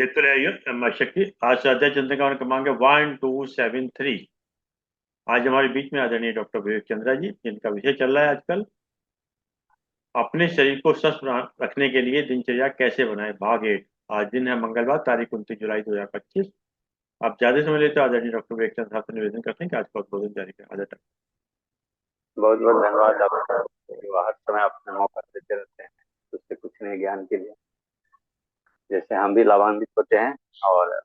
देखते रहिए शक्ति। आज स्वाध्याय चिंतन का क्रमांक है 1273। आज हमारे बीच में आदरणीय डॉक्टर विवेक चंद्रा जी, जिनका विषय चल रहा है आजकल अपने शरीर को स्वस्थ रखने के लिए दिनचर्या कैसे बनाए, भाग 8। आज दिन है मंगलवार, तारीख 29 जुलाई 2025। आप ज्यादा समय लेते हो आदरणीय डॉक्टर विवेक चंद्र साहब से निवेदन करते हैं कि आज का उद्बोधन जारी करें। आदर बहुत बहुत धन्यवाद आपका। जो हर समय अपने मौका देते रहते हैं उससे कुछ नए ज्ञान के लिए, जैसे हम भी लाभान्वित होते हैं और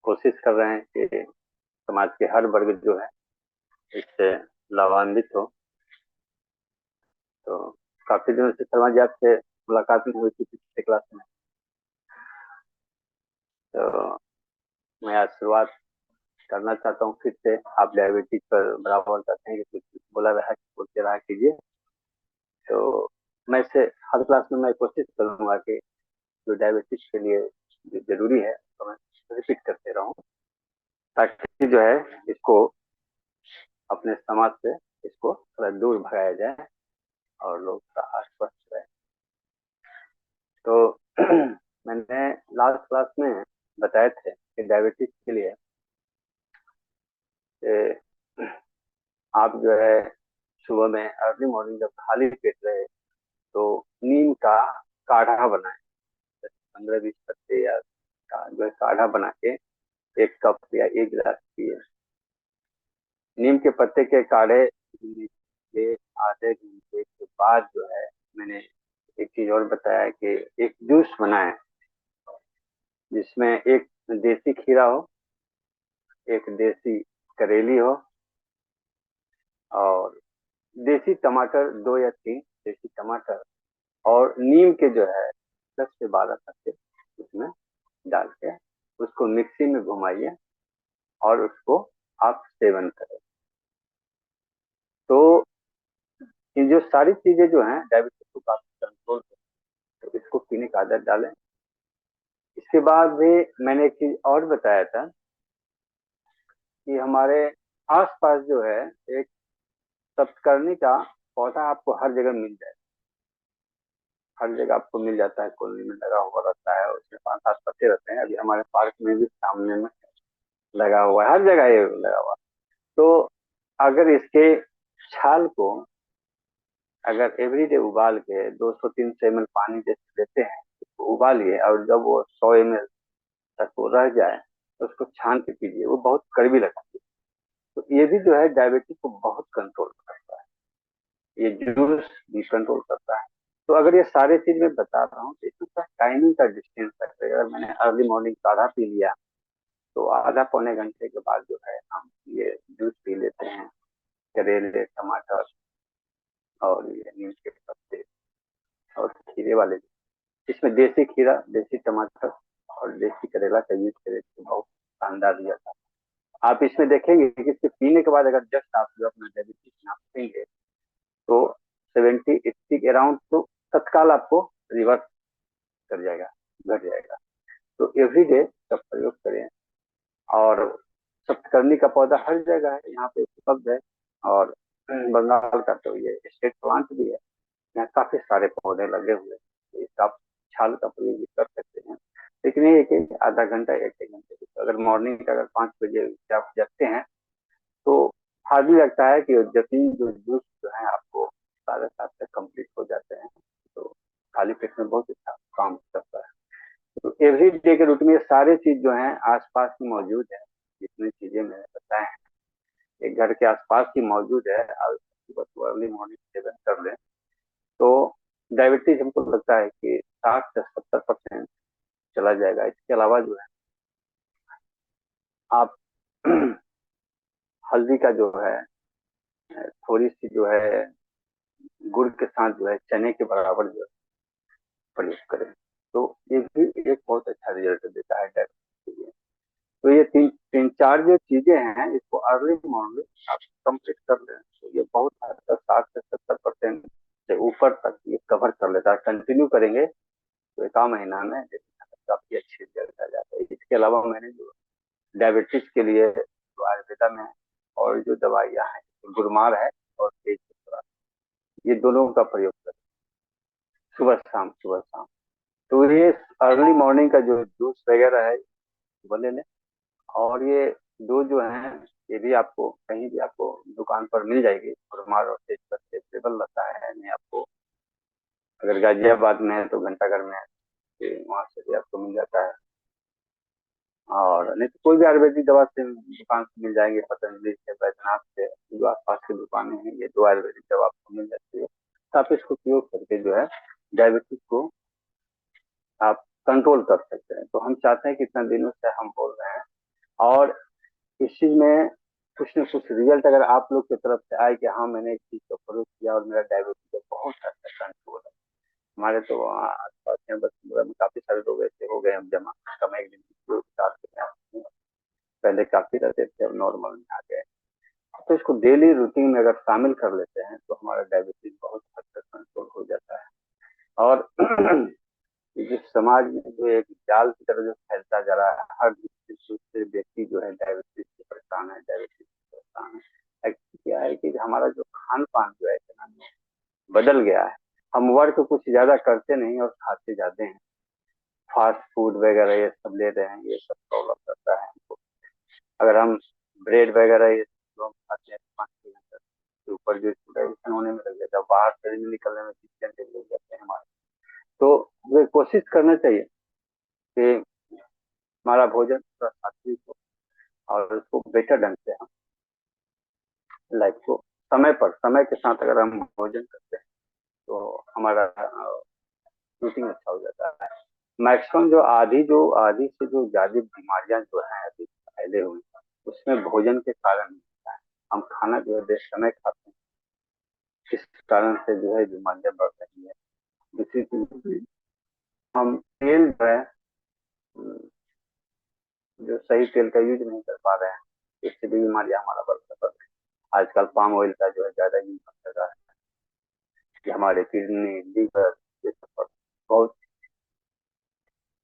कोशिश कर रहे हैं कि समाज के हर वर्ग जो है इससे लाभान्वित हो। तो काफी दिनों से शर्मा जी आपसे मुलाकात नहीं हुई थी पिछले क्लास में, तो मैं आज शुरुआत करना चाहता हूँ फिर से। आप डायबिटीज पर बराबर कहते हैं कि कुछ बोला रहा बोलते रहा कीजिए, तो मैं इससे हर क्लास में मैं कोशिश करूंगा कि जो डायबिटीज के लिए जो जरूरी है तो मैं रिपीट करते रहूं, ताकि जो है इसको अपने समाज से इसको थोड़ा दूर भगाया जाए और लोग का आश्वस्त रहे। तो मैंने लास्ट क्लास में बताए थे कि डायबिटीज के लिए कि आप जो है सुबह में अर्ली मॉर्निंग जब खाली पेट रहे तो नीम का काढ़ा बनाए, 15-20 पत्ते या का जो है काढ़ा बना के 1 कप या 1 गिलास पिए। नीम के पत्ते के काढ़े पीने के आधे घंटे के बाद जो है मैंने एक चीज और बताया कि एक जूस बनाए जिसमें एक देसी खीरा हो, एक देसी करेली हो और देसी टमाटर 2 या 3 देसी टमाटर, और नीम के जो है 10 से 12 पत्ते उसमें डाल के उसको मिक्सी में घुमाइए और उसको आप सेवन करें। तो ये जो सारी चीजें जो हैं डायबिटीज को काफी कंट्रोल करें, तो इसको पीने का आदत डालें। इसके बाद भी मैंने एक चीज और बताया था कि हमारे आसपास जो है एक सप्तकर्णी का पौधा आपको हर जगह मिल जाए, हर जगह आपको मिल जाता है, कॉलोनी में लगा हुआ रहता है, उसमें 5-7 पत्ते रहते हैं। अभी हमारे पार्क में भी सामने में लगा हुआ है, हर जगह ये लगा हुआ है। तो अगर इसके छाल को अगर एवरीडे उबाल के 200-300 ml पानी जैसे लेते हैं, उसको उबालिए और जब वो 100 ml तक वो रह जाए तो उसको छान के पीजिए, वो बहुत कड़वी लगती है। तो ये भी जो है डायबिटीज को बहुत कंट्रोल करता है, ये जूस भी कंट्रोल करता है। तो अगर ये सारे चीज मैं बता रहा हूँ तो इसका टाइमिंग का डिस्टेंस रखते, अगर मैंने अर्ली मॉर्निंग काढ़ा पी लिया तो आधा पौने घंटे के बाद जो है हम ये जूस पी लेते हैं, करेले टमाटर और ये नीम के पत्ते और खीरे वाले। इसमें देसी खीरा देसी टमाटर और देसी करेला का यूज करें तो बहुत शानदार रिजल्ट आता है। आप इसमें देखेंगे कि इसके पीने के बाद अगर जस्ट आप जो अपना डायबिटीज नापेंगे तो 70-80 के अराउंड तो तत्काल आपको रिवर्स कर जाएगा, घट जाएगा। तो एवरी डे का प्रयोग करें। और सप्तकर्णी का पौधा हर जगह है, यहाँ पे उपलब्ध है। और बंगाल का तो ये स्टेट प्लांट भी है, यहाँ काफी सारे पौधे लगे हुए हैं, तो इसका आप छाल का प्रयोग भी कर सकते हैं। लेकिन ये है कि आधा घंटा 1 घंटे, अगर मॉर्निंग का अगर 5 बजे आप जगते हैं तो हार्डली लगता है कि जतीन जो जूस जो है आपको 7:30 तक कंप्लीट हो जाते हैं। तो खाली पेट में बहुत अच्छा काम करता है। तो एवरी डे के रूटीन में ये सारे चीज जो है आसपास में मौजूद है, जितनी चीजें मैंने बताए हैं एक घर के आसपास ही मौजूद है। और सुबह अर्ली मॉर्निंग सेवन कर लें तो डायबिटीज हमको लगता है कि 60 से 70% चला जाएगा। इसके अलावा जो है आप हल्दी का जो है थोड़ी सी जो है गुड़ के साथ जो है चने के बराबर जो है प्रयोग करें, तो ये भी एक बहुत अच्छा रिजल्ट देता है डायबिटीज के लिए। तो ये तीन तीन चार जो चीजें हैं इसको अर्ली मॉर्निंग आप कंप्लीट कर लें तो ये बहुत हद तक 60 से 70% से ऊपर तक ये कवर कर लेता है। कंटिन्यू करेंगे तो 1 महीना में काफी अच्छी रिजल्ट आ जाता है। इसके अलावा मैंने जो डायबिटीज के लिए जो आयुर्वेदा में है और जो दवाइयाँ हैं, गुरमार है और तेज, ये दोनों का प्रयोग करें सुबह शाम सुबह शाम। तो ये अर्ली मॉर्निंग का जो जूस वगैरह है वो ले लें। और ये दूध जो है ये भी आपको कहीं भी आपको दुकान पर मिल जाएगी, और हमारा स्टेज पर अवेलेबल रहता है। नहीं आपको अगर गाजियाबाद में है तो घंटाघर में है, कि वहाँ से भी आपको मिल जाता है। और नहीं तो कोई भी आयुर्वेदिक दवा से दुकान से मिल जाएंगे, पतंजलि से, बैद्यनाथ से, जो आसपास की दुकानें हैं, ये दो आयुर्वेदिक दवा आपको मिल जाती है। तो आप इसको उपयोग करके जो है डायबिटीज को आप कंट्रोल कर सकते हैं। तो हम चाहते हैं कि इतना दिनों से हम बोल रहे हैं, और इस चीज में कुछ न कुछ रिजल्ट अगर आप लोग की तरफ से आए कि हाँ मैंने एक चीज को प्रयोग किया और मेरा डायबिटीज बहुत हद तक कंट्रोल है। हमारे तो आसपास में बस में काफी सारे लोग ऐसे हो गए हम जमा, कम एक दिन की साथ में पहले काफी रहते थे, अब नॉर्मल में आ गए। तो इसको डेली रूटीन में अगर शामिल कर लेते हैं तो हमारा डायबिटीज बहुत हद तक कंट्रोल हो जाता है। और जिस समाज में जो एक जाल की तरह जो फैलता जा रहा है, हर दूसरे व्यक्ति जो है डायबिटीज से परेशान है, डायबिटीज से परेशान है। एक्चुअली क्या है कि हमारा जो खान पान जो है इतना बदल गया है। हम वर्क कुछ ज्यादा करते नहीं और खाते ज्यादा हैं, फास्ट फूड वगैरह ये सब ले रहे हैं, ये सब प्रॉब्लम करता है हमको। अगर हम ब्रेड वगैरह ये सब हम खाते हैं 5-6 घंटे के ऊपर जो डाइजेशन होने में लग जाता है, बाहर शरीर में निकलने में 30 घंटे लग जाते हैं हमारे। तो हमें कोशिश करना चाहिए कि हमारा भोजन थोड़ा सात्विक हो, और उसको बेटर ढंग से हम लाइफ को समय पर समय के साथ अगर हम भोजन करते हैं तो हमारा रूटीन अच्छा हो जाता है। मैक्सिमम जो आधी से जो ज्यादा बीमारियां जो है अभी फैले हुए हैं, उसमें भोजन के कारण होता है। हम खाना जो है बेसमय खाते हैं, इस कारण से जो है बीमारियां बढ़ रही है। दूसरी चीज, हम तेल जो है जो सही तेल का यूज नहीं कर पा रहे हैं, इससे भी बीमारियां हमारा बढ़ रही है। आजकल पाम ऑयल का जो है ज्यादा यूज कर रहा है, कि हमारे किडनी लीवर ये सब पर बहुत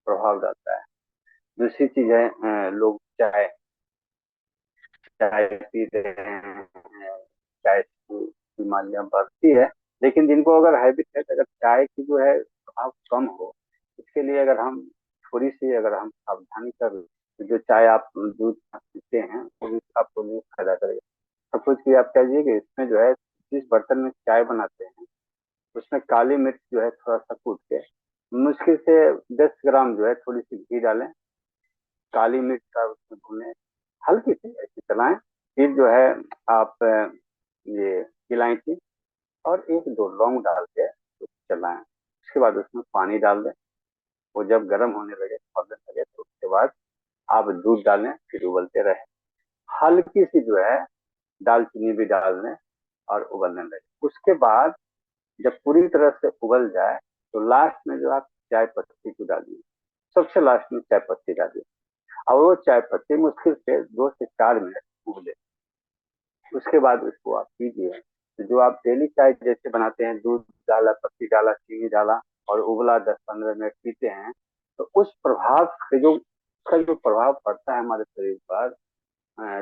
प्रभाव डालता है। दूसरी चीज है लोग चाय चाय पी रहे हैं, चाय से बीमारियां बढ़ती है। लेकिन जिनको अगर हैबिट है तो अगर चाय की जो है प्रभाव कम हो, इसके लिए अगर हम थोड़ी सी अगर हम सावधानी कर लें, तो जो चाय आप दूध पीते हैं वो भी आपको नहीं फायदा करेगा। सपोज कि आप कहिए कि इसमें जो है जिस बर्तन में चाय बनाते हैं उसमें काली मिर्च जो है थोड़ा सा कूट के मुश्किल से 10 ग्राम जो है थोड़ी सी घी डालें, काली मिर्च का उसमें भूनें, हल्की सी ऐसे चलाएं। फिर जो है आप ये इलायची और एक दो लौंग डाल के उसको चलाएं। उसके बाद उसमें पानी डाल दें, वो जब गर्म होने लगे खौलने लगे तो उसके बाद आप दूध डालें, फिर उबलते रहे। हल्की सी जो है दालचीनी भी डाल दें और उबलने लगे। उसके बाद जब पूरी तरह से उबल जाए तो लास्ट में जो आप चाय पत्ती को डालिए, सबसे लास्ट में चाय पत्ती डालिए। और वो चाय पत्ती मुश्किल से 2 से 4 मिनट उबले, उसके बाद उसको आप पीजिए। तो जो आप डेली चाय जैसे बनाते हैं, दूध डाला, पत्ती डाला, चीनी डाला और उबला 10-15 मिनट पीते हैं, तो उस प्रभाव से जो उसका जो प्रभाव पड़ता है हमारे शरीर पर,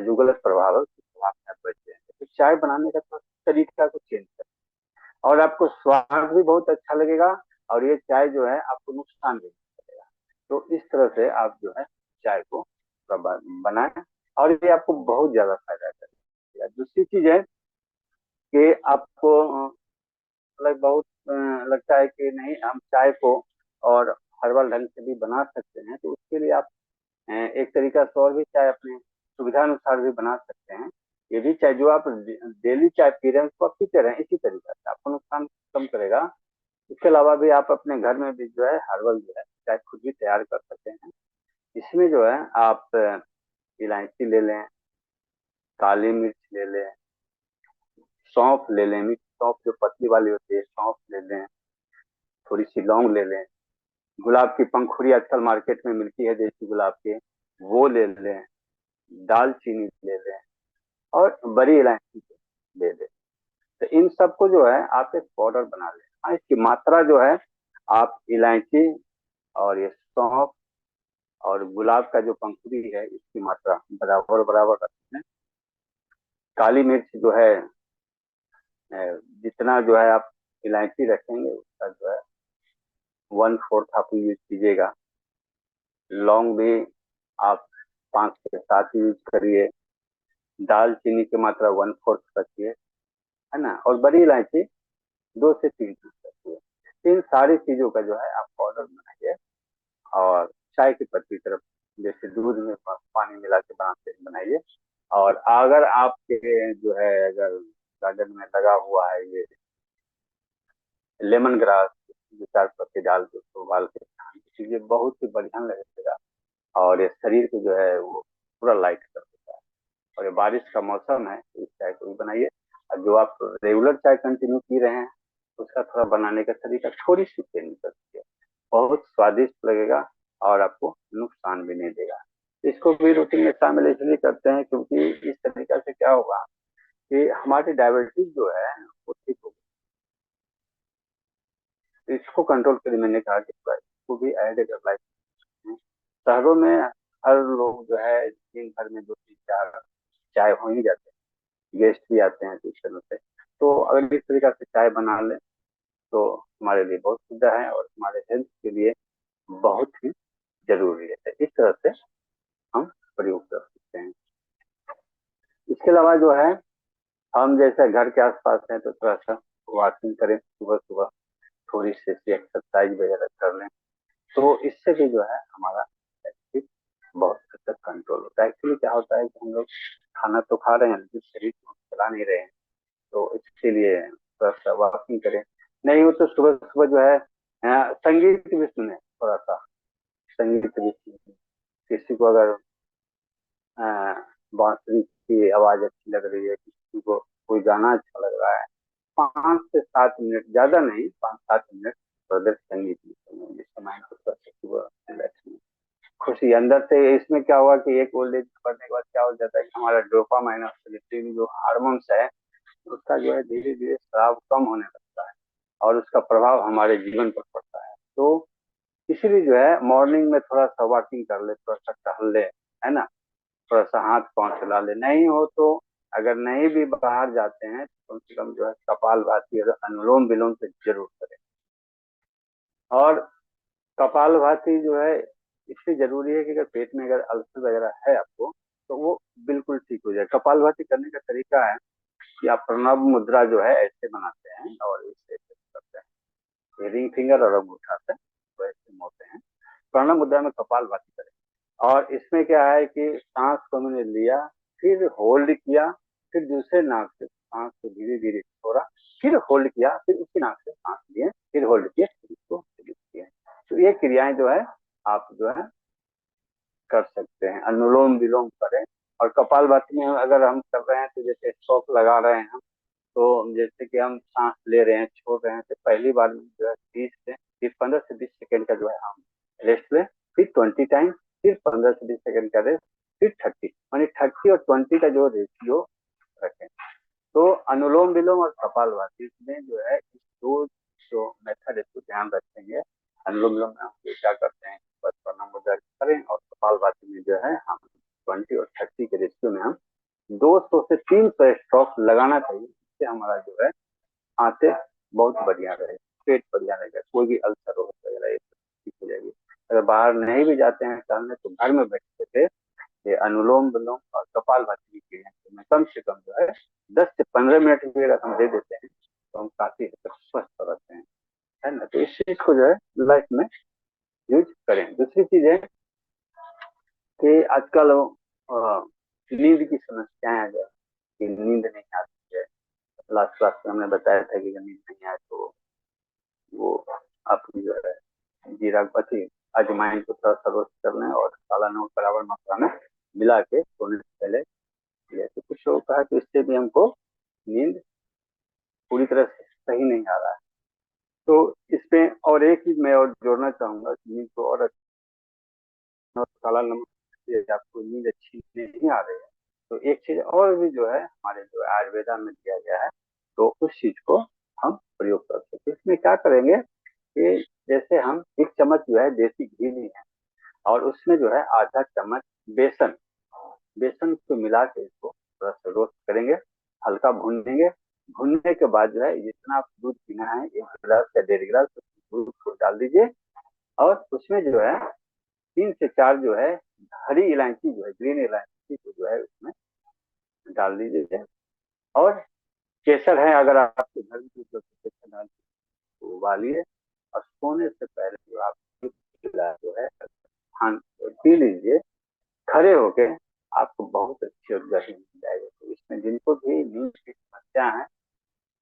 जो गलत प्रभाव है उस प्रभाव से आप बच जाएंगे। तो चाय बनाने का तो तरीका को चेंज करें, और आपको स्वाद भी बहुत अच्छा लगेगा, और ये चाय जो है आपको नुकसान भी नहीं करेगा। तो इस तरह से आप जो है चाय को बनाएं, और ये आपको बहुत ज्यादा फायदा करेगा। दूसरी चीज है कि आपको मतलब बहुत लगता है कि नहीं हम चाय को और हर्बल ढंग से भी बना सकते हैं, तो उसके लिए आप एक तरीका से और भी चाय अपने सुविधा अनुसार भी बना सकते हैं। ये भी चाय जो आप डेली चाय पी रहे हैं उसको आप पीते रहें, इसी तरीका से आपको नुकसान कम करेगा। इसके अलावा भी आप अपने घर में भी जो है हर्बल जो है चाय खुद भी तैयार कर सकते हैं। इसमें जो है आप इलायची ले लें, काली मिर्च ले लें, सौंफ ले लें, मिक्स सौंफ जो पतली वाली होती है सौंफ ले लें, थोड़ी सी लौंग ले लें, गुलाब की पंखुड़ी आजकल मार्केट में मिलती है देसी गुलाब की, वो ले लें, दालचीनी ले लें, और बड़ी इलायची ले लें। तो इन सबको जो है आप एक पाउडर बना लें। हाँ, इसकी मात्रा जो है आप इलायची और ये सौंफ और गुलाब का जो पंखुड़ी है इसकी मात्रा बराबर बराबर रखें। काली मिर्च जो है जितना जो है आप इलायची रखेंगे उसका जो है 1/4 आप यूज कीजिएगा। लौंग भी आप 5 से 7 यूज करिए। दालचीनी की मात्रा 1/4 रखिए, है ना। और बड़ी इलायची 2 से 3 यूज रखिए। इन सारी चीजों का जो है आप पाउडर बनाइए और चाय की पत्ती तरफ जैसे दूध में पानी मिला के बनाइए। और अगर आपके जो है अगर गार्डन में लगा हुआ है ये लेमन ग्रास, 2 4 पत्ते डाल के उसको उबाल के खाने कीजिए, बहुत ही बढ़िया लगेगा। और ये शरीर को जो है वो पूरा लाइट कर देता है। और ये बारिश का मौसम है तो इस चाय को भी बनाइए। और जो आप रेगुलर चाय कंटिन्यू पी रहे हैं उसका थोड़ा बनाने का तरीका थोड़ी सी चेंज कर दीजिए, बहुत स्वादिष्ट लगेगा और आपको नुकसान भी नहीं देगा। इसको भी रूटीन में शामिल इसलिए करते हैं क्योंकि इस तरीका से क्या होगा कि हमारी डायबिटीज जो है वो ठीक होगी। तो इसको कंट्रोल के लिए मैंने कहा कि थोड़ा इसको भी ऐड कर लाइफ में। शहरों में हर लोग जो है दिन भर में 2 3 4 चाय हो ही जाते हैं, गेस्ट भी आते हैं तो इस तरह से। तो अगर इस तरीका से चाय बना लें तो हमारे लिए बहुत सुविधा है और हमारे हेल्थ के लिए बहुत ही जरूरी है। इस तरह से हम प्रयोग कर सकते हैं। इसके अलावा जो है हम जैसे घर के आसपास हैं तो थोड़ा सा वॉकिंग करें सुबह सुबह, थोड़ी सी एक्सरसाइज वगैरह कर लें तो इससे भी जो है हमारा डायबिटीज बहुत हद तक कंट्रोल होता है। एक्चुअली क्या होता है कि हम लोग खाना तो खा रहे हैं लेकिन शरीर को हम चला नहीं रहे हैं। तो इसके लिए थोड़ा सा वॉकिंग करें। नहीं हो तो सुबह सुबह जो है संगीत भी सुने, थोड़ा सा संगीत भी सुने। किसी को अगर अ, बांसुरी की आवाज अच्छी लग रही है, किसी को कोई गाना अच्छा लग रहा है, 5 से 7 मिनट, ज्यादा नहीं, 5 7 मिनट प्रदर्श संगीत भी सुने, जिससे माइंड को थोड़ा सा रिलैक्स, खुशी अंदर से। इसमें क्या हुआ कि एक ओल्ड एज बढ़ने के बाद क्या हो जाता है कि हमारा डोपामाइन और सेरोटोनिन जो हार्मोन्स है उसका जो है धीरे धीरे स्राव कम होने लगता है और उसका प्रभाव हमारे जीवन पर पड़ता है। तो इसीलिए जो है मॉर्निंग में थोड़ा सा वॉकिंग कर ले, थोड़ा सा टहल ले, है ना, थोड़ा सा हाथ पांव चला ले। नहीं हो तो अगर नहीं भी बाहर जाते हैं तो कम से कम जो है कपालभाति और अनुलोम विलोम से जरूर करें। और कपालभाति जो है इसलिए जरूरी है कि अगर पेट में अगर अल्सर वगैरह है आपको तो वो बिल्कुल ठीक हो जाए। कपालभाति करने का तरीका है कि आप प्रणव मुद्रा जो है ऐसे बनाते हैं और इसे ऐसे करते हैं, रिंग फिंगर और अंगूठा से तो ऐसे मोड़ते हैं। प्रणव मुद्रा में कपालभाति करें। और इसमें क्या है कि सांस को मैंने लिया, फिर होल्ड किया, फिर दूसरे नाक से सांस को धीरे धीरे छोड़ा, फिर होल्ड किया, फिर उसी नाक से सांस लिए, फिर होल्ड किया, फिर इसको रिलीज किया। तो ये क्रियाएं जो है आप जो है कर सकते हैं। अनुलोम विलोम करें। और कपालभाति में अगर हम कर रहे हैं तो जैसे स्टॉक लगा रहे हैं हम, तो जैसे कि हम सांस ले रहे हैं छोड़ रहे हैं तो पहली बार में जो है 15 से 20 सेकेंड का जो है हम रेस्ट लें, फिर 20 टाइम, फिर 15 से 20 सेकेंड का रेस्ट, फिर 30, मानी 30 और 20 का जो रेशियो रखें। तो अनुलोम विलोम और कपालभाति में जो है इस दो जो मेथड इसको ध्यान रखेंगे। अनुलोम विलोम में हम क्या करते हैं, बस प्रणव मुद्रा करें, और कपालभाति में जो है हम 20 और 30 के रेशियो में हम 200 से 300 स्ट्रोक लगाना चाहिए। इससे हमारा जो है आंतें बहुत बढ़िया रहे, पेट बढ़िया रहेगा, कोई भी अल्सर हो वगैरह ये सब ठीक हो जाएगी। अगर बाहर नहीं भी जाते हैं टहलने तो घर में बैठे थे ये अनुलोम विलोम और कपालभाति की क्रिया में कम से कम जो है 10 से 15 मिनट भी अगर हम दे देते हैं तो हम काफी हद तक स्वस्थ रहते हैं, है ना। तो इस चीज को जो है लाइफ में यूज करें। दूसरी चीज है कि आजकल नींद की समस्याएं आ जाए कि नींद नहीं आती है। लास्ट क्लास में हमने बताया था कि नींद नहीं आए तो वो आप जो है जीरा पति अजवाइन को थोड़ा सा रोस्ट कर लें और काला नमक बराबर मात्रा में मिला के सोने से पहले लिया। तो कुछ लोगों का है तो इससे भी हमको नींद पूरी तरह से सही नहीं आ रहा है। तो इसमें और एक चीज मैं और जोड़ना चाहूंगा कि नींद को और और काला नमक से आपको नींद अच्छी नहीं आ रही है तो एक चीज और भी जो है हमारे जो आयुर्वेदा में दिया गया है तो उस चीज को हम प्रयोग कर सकते हैं। इसमें क्या करेंगे कि जैसे हम 1 चम्मच जो है देसी घी ली है और उसमें जो है आधा चम्मच बेसन, बेसन को मिला के इसको थोड़ा सा रोस्ट करेंगे, हल्का भूनेंगे। भूनने के बाद जो है जितना आप दूध पीना है 1 गिलास या 1.5 गिलास दूध को डाल दीजिए उसमें जो है 3 से 4 जो है हरी इलायची जो है, ग्रीन इलायची को जो है उसमें डाल दीजिए। और केसर है अगर आपके घर में, तो केसर डाल के उबालिए। और सोने से पहले जो आप गिलास जो है खान पी लीजिए खड़े होके। आपको बहुत अच्छी और गहरी नींद आएगी। तो इसमें जिनको भी नींद की समस्या है,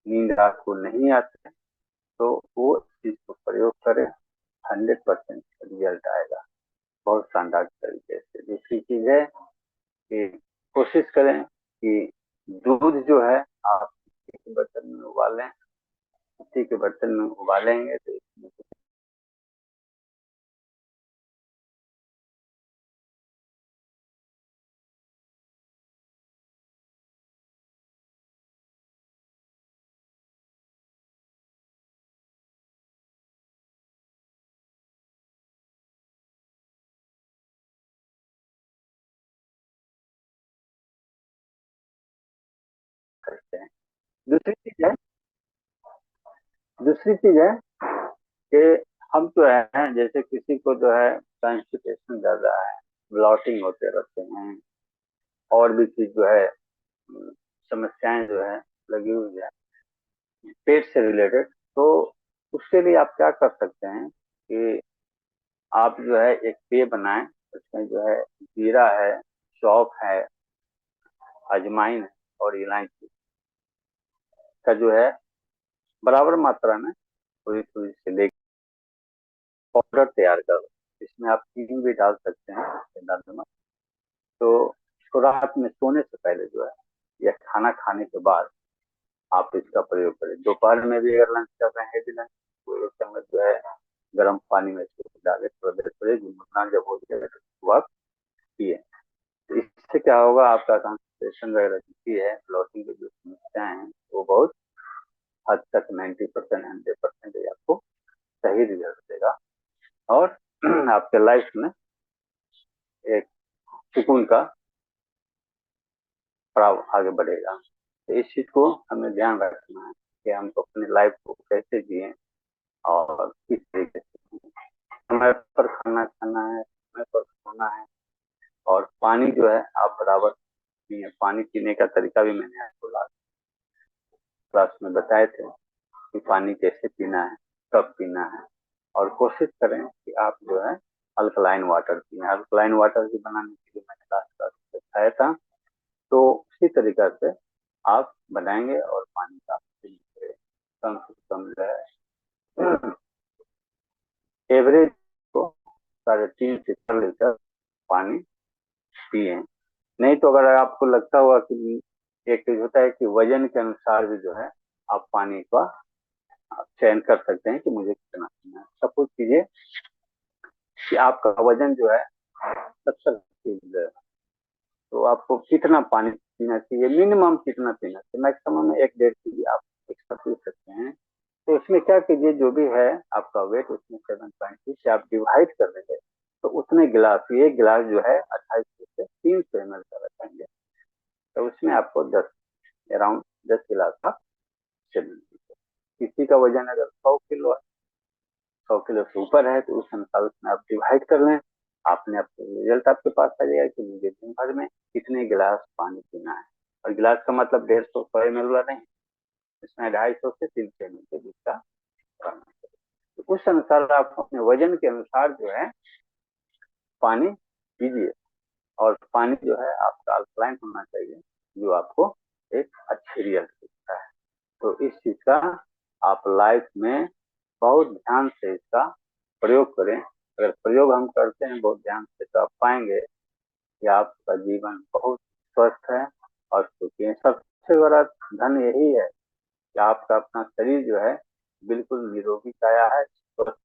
नींद आपको नहीं आती, तो वो इस चीज को प्रयोग करें, 100% रिजल्ट आएगा बहुत शानदार तरीके से। दूसरी चीज है कि कोशिश करें कि दूध जो है आप मिट्टी के बर्तन में उबालें। मिट्टी के बर्तन में उबालेंगे तो इसमें करते हैं। दूसरी चीज है दूसरी चीज है कि हम जो है, जैसे किसी को जो है कॉन्स्टिपेशन ज्यादा है, ब्लॉटिंग होते रहते हैं, और भी चीज जो है समस्याएं जो है लगी हुई है पेट से रिलेटेड, तो उसके लिए आप क्या कर सकते हैं कि आप जो है एक पेय बनाएं। उसमें जो है जीरा है, सौंफ है, अजवाइन है और इलायची का जो है बराबर मात्रा में थोड़ी थोड़ी से लेकर पाउडर तैयार करो। इसमें आप चीनी भी डाल सकते हैं, सेंधा नमक। तो इसको रात में सोने से पहले जो है या खाना खाने के बाद आप इसका प्रयोग करें। दोपहर में भी अगर लंच कर रहे हैं, हेवी लंच, तो एक चम्मच जो है गर्म पानी में इसको डाले, थोड़ा देर थोड़े गुनगुना जब हो जाएगा तो उसको आप पिए। तो इससे क्या होगा, आपका कॉन्स्टिपेशन वगैरह जितनी है, ब्लॉटिंग की जो समस्याएं हैं, वो बहुत हद तक 90%, 100% आपको सही रिजल्ट देगा। और आपके लाइफ में एक सुकून का पड़ाव आगे बढ़ेगा। तो इस चीज को हमें ध्यान रखना है कि हमको अपनी लाइफ को कैसे जिए और किस तरीके से जिए। समय पर खाना खाना है, समय पर सोना है, और पानी जो है आप बराबर पिए। पानी पीने का तरीका भी मैंने आपको लास्ट क्लास में बताए थे कि पानी कैसे पीना है, कब पीना है। और कोशिश करें कि आप जो है अल्कलाइन वाटर पिए। अल्कलाइन वाटर भी बनाने के लिए मैंने लास्ट क्लास में बताया था। तो उसी तरीका से आप बनाएंगे और पानी का कम से कम जो है एवरेज को 3.5 से 4 लीटर पानी पिए। नहीं तो अगर आपको लगता हुआ कि एक चीज होता है कि वजन के अनुसार भी जो है आप पानी का आप चयन कर सकते हैं कि मुझे कितना पीना है। सपोज कीजिए कि आपका वजन जो है 70 kg है, तो आपको कितना पानी पीना चाहिए, मिनिमम कितना पीना चाहिए, मैक्सिमम में 1-1.5 kg आप एक्स्ट्रा पी सकते हैं। तो उसमें क्या कीजिए, जो भी है आपका वेट उसमें 7.2 से आप डिवाइड कर देंगे। तो उतने गिलास, एक गिलास जो है 28 से 300 ml का रखेंगे, तो उसमें आपको 10 गिलास का सेवन। किसी का वजन अगर 100 किलो है, 100 किलो से ऊपर है, तो उस अनुसार उसमें आप डिवाइड कर लें। आपने आपको रिजल्ट आपके पास आ जाएगा कि मुझे दिन भर में कितने गिलास पानी पीना है। और गिलास का मतलब 150-100 ml वाला नहीं, इसमें 250 से 300 ml के बीच का करना है। तो उस अनुसार आप अपने वजन के अनुसार जो है पानी पीजिए। और पानी जो है आपका अल्कलाइन होना चाहिए, जो आपको एक अच्छी रिजल्ट देता है। तो इस चीज का आप लाइफ में बहुत ध्यान से इसका प्रयोग करें। अगर प्रयोग हम करते हैं बहुत ध्यान से, तो आप पाएंगे कि आपका जीवन बहुत स्वस्थ है और सुखी है। सबसे बड़ा धन यही है कि आपका अपना शरीर जो है बिल्कुल निरोगी काया है, स्वस्थ।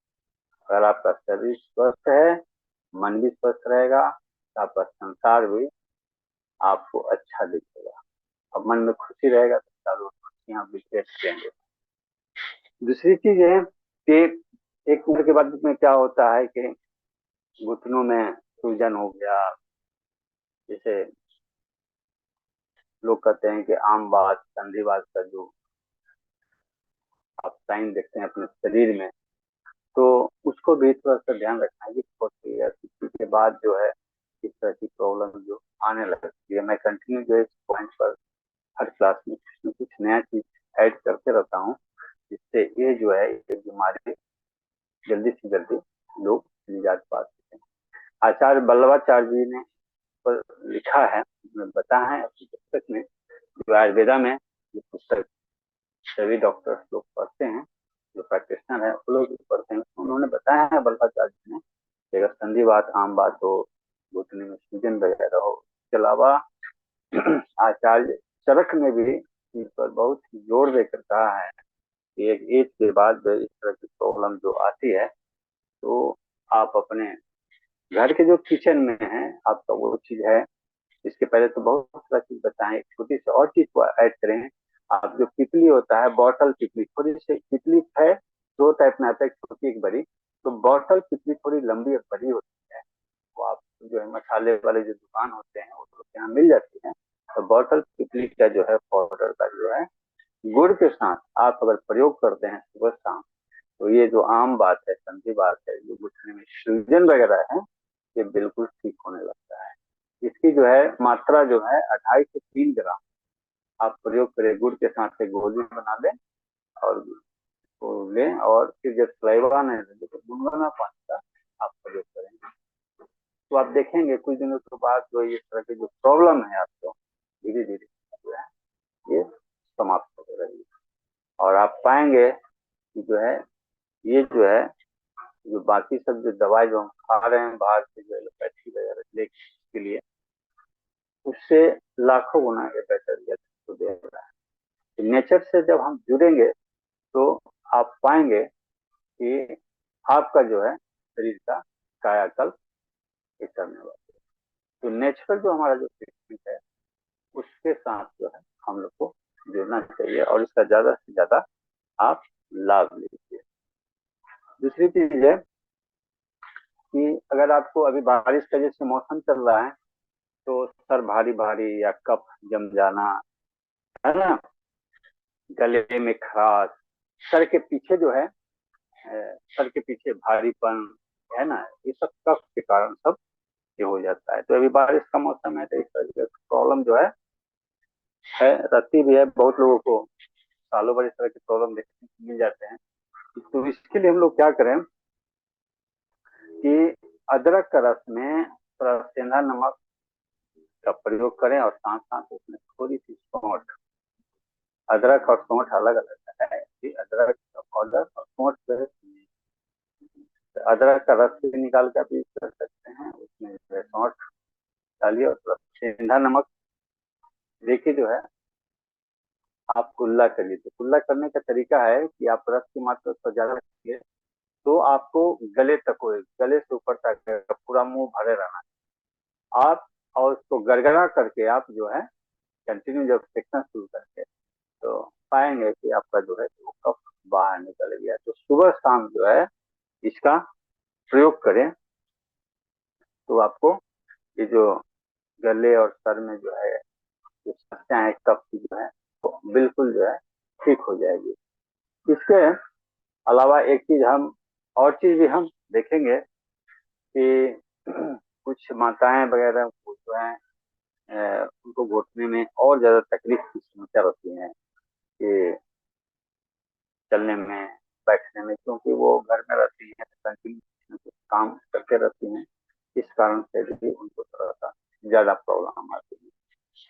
अगर आपका शरीर स्वस्थ है, मन भी स्वस्थ रहेगा, तो आपका संसार भी आपको अच्छा दिखेगा। अब मन में खुशी रहेगा तो चारों खुशियां बिखेर देंगे। दूसरी चीज है कि एक उम्र के बाद में क्या होता है कि घुटनों में सूजन हो गया। जैसे लोग कहते हैं कि आम बात, संधिवात का जो आप साइन देखते हैं अपने शरीर में, तो उसको इसको भी थोड़ा सा ध्यान रखना है कि 40 के बाद जो है इस तरह की प्रॉब्लम जो आने लगती है। मैं कंटिन्यू जो है इस पॉइंट पर हर क्लास में कुछ न कुछ नया चीज ऐड करते रहता हूँ, जिससे ये जो है ये बीमारी जल्दी से जल्दी लोग निजात पा सकें। आचार्य वल्लभाचार्य जी ने पर लिखा है, बताया है अपनी पुस्तक में, जो आयुर्वेदा में ये पुस्तक सभी डॉक्टर्स लोग पढ़ते हैं, जो प्रैक्टिशनर है वो लोग भी पढ़ते हैं। उन्होंने बताया है वल्लभाचार्य जी ने कि अगर संधिवात आम बात हो, घुटने में सूजन वगैरह हो, इसके अलावा आचार्य चरक ने भी इस पर बहुत जोर देकर कहा है कि एक एज के बाद इस तरह की प्रॉब्लम जो आती है, तो आप अपने घर के जो किचन में है आपका वो चीज है, इसके पहले तो बहुत सारा चीज बताएं, एक छोटी सी और चीज को ऐड करें। आप जो पिपली होता है, बॉटल पिपली, थोड़ी सी पिपली है, दो टाइप में आता है, एक छोटी एक बड़ी। तो बॉटल पिपली थोड़ी लंबी और बड़ी होती है, वो आप जो है मसाले वाले जो दुकान होते हैं वो लोग के यहाँ मिल जाती है। तो बॉटल पिपली का जो है पाउडर का जो है गुड़ के साथ आप अगर प्रयोग करते हैं सुबह शाम, तो ये जो आम बात है, संधि बात है, जो घुटने में सूजन वगैरह है, ये बिल्कुल ठीक होने लगता है। इसकी जो है मात्रा जो है 2.5 से 3 ग्राम आप प्रयोग करें, गुड़ के साथ एक गोली बना लें और उसको लें, और फिर जब सलाइवा नहीं लगे तो गुनगुना पानी का आप प्रयोग करेंगे, तो आप देखेंगे कुछ दिनों के बाद जो इस तरह की जो प्रॉब्लम है आपको धीरे धीरे जो है ये समाप्त हो रही है। और आप पाएंगे कि जो है ये जो है जो बाकी सब जो दवाई जो हम खा रहे हैं बाहर से, जो एलोपैथी वगैरह के लिए, उससे लाखों गुना ये बेटर रिजल्ट तो दे रहा है। नेचर से जब हम जुड़ेंगे तो आप पाएंगे कि आपका जो है शरीर का कायाकल्प ये करने वाला है। तो नेचुरल जो हमारा जो ट्रीटमेंट है उसके साथ जो है हम लोग को जुड़ना चाहिए, और इसका ज्यादा से ज्यादा आप लाभ लीजिए। दूसरी चीज है कि अगर आपको अभी बारिश का जैसे मौसम चल रहा है, तो सर भारी भारी या कफ जम जाना, है ना, गले में खराश, सर के पीछे जो है सर के पीछे भारीपन, है ना, ये सब कफ के कारण सब ये हो जाता है। तो अभी बारिश का मौसम है, तो इस तरह की प्रॉब्लम जो है रहती भी है बहुत लोगों को, सालों भर इस तरह की प्रॉब्लम देखने को मिल जाते हैं। तो इसके लिए हम लोग क्या करें कि अदरक का रस में थोड़ा सेंधा नमक का प्रयोग करें, और साथ साथ उसमें थोड़ी सी सौंठ, अदरक और सौंठ अलग अलग है कि अदरक का पाउडर और सौंठ जो है, अदरक का रस भी निकाल कर भी कर सकते हैं, उसमें जो है सौंठ डालिए और थोड़ा सेंधा नमक। देखिए जो है आप कुल्ला करिए, तो कुल्ला करने का तरीका है कि आप रस की मात्रा तो ज्यादा रखिए, तो आपको गले तक हो, गले से ऊपर तक पूरा मुंह भरे रहना आप, और उसको गड़गड़ा करके आप जो है कंटिन्यू जब सेकना शुरू करके, तो पाएंगे कि आपका जो है वो कफ बाहर निकल गया। तो सुबह शाम जो है इसका प्रयोग करें, तो आपको ये जो गले और सर में जो है जो समस्या है कफ की जो है तो बिल्कुल जो है ठीक हो जाएगी। इसके अलावा एक चीज हम और चीज भी हम देखेंगे कि कुछ माताएं वगैरह वो जो है उनको घुटने में और ज्यादा तकलीफ की समस्या होती है कि चलने में, बैठने में, क्योंकि वो घर में रहती हैं, कंटिन्यू काम करते रहती हैं, इस कारण से भी उनको थोड़ा सा ज्यादा प्रॉब्लम आती है।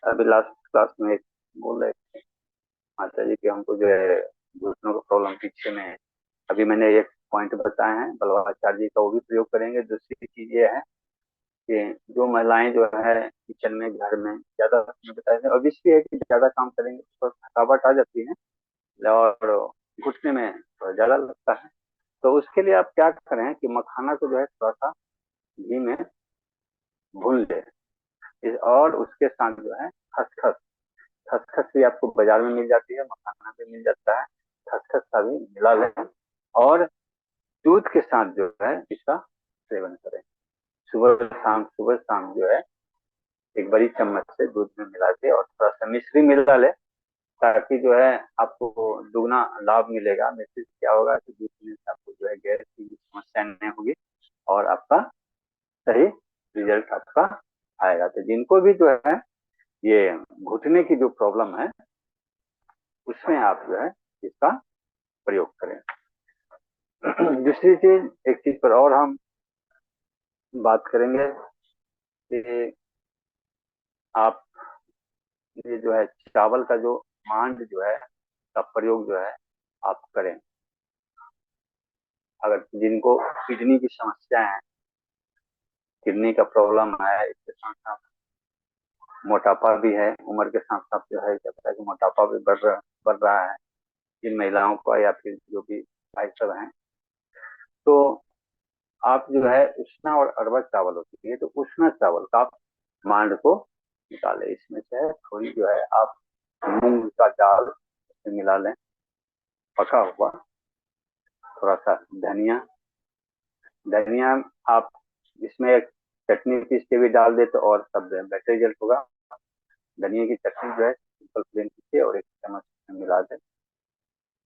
अभी लास्ट क्लास में एक बोल रहे थे माता जी कि हमको जो है घुटनों का प्रॉब्लम पीछे में है। अभी मैंने एक पॉइंट बताए हैं बल्लभाचार्य जी का, वो भी प्रयोग करेंगे। दूसरी चीज ये है कि जो महिलाएं जो है किचन में घर में ज्यादा बताए थे, अब इसलिए है कि ज्यादा काम करेंगे तो थकावट आ जाती है और घुटने में थोड़ा ज्यादा लगता है। तो उसके लिए आप क्या करें कि मखाना को जो है थोड़ा सा घी में भून ले, और उसके साथ जो है खसखस, खसखस भी आपको बाजार में मिल जाती है, मखाना भी मिल जाता है, खसखस का भी मिला लें, और दूध के साथ जो है इसका सेवन करें। सुबह शाम जो है एक बड़ी चम्मच से दूध में मिला के और थोड़ा सा मिश्री मिला ले, ताकि जो है आपको दुगना लाभ मिलेगा। मिश्री से क्या होगा कि दूध पीने से आपको जो है गैस की समस्या समस्या नहीं होगी और आपका सही रिजल्ट आपका आएगा। तो जिनको भी जो है ये घुटने की जो प्रॉब्लम है उसमें आप जो है इसका प्रयोग करें। दूसरी चीज, एक चीज पर और हम बात करेंगे कि आप ये जो है चावल का जो मांड जो है का प्रयोग जो है आप करें। अगर जिनको किडनी की समस्या है, किडनी का प्रॉब्लम है, इसके साथ साथ मोटापा भी है, उम्र के साथ साथ जो है क्या पता है कि मोटापा भी बढ़ रहा है जिन महिलाओं का या फिर जो भी भाई सब हैं, तो आप जो है उष्णा और अरवा चावल होती है, तो उष्णा चावल का आप मांड को निकालें। इसमें से है थोड़ी जो है आप मूंग का दाल उसमें मिला लें, पका हुआ, थोड़ा सा धनिया। धनिया आप इसमें एक चटनी पीस के भी डाल दे तो और सब बेटर रिजल्ट होगा। धनिया की चटनी जो है सिंपल प्लेन पीछे और एक चम्मच मिला दें।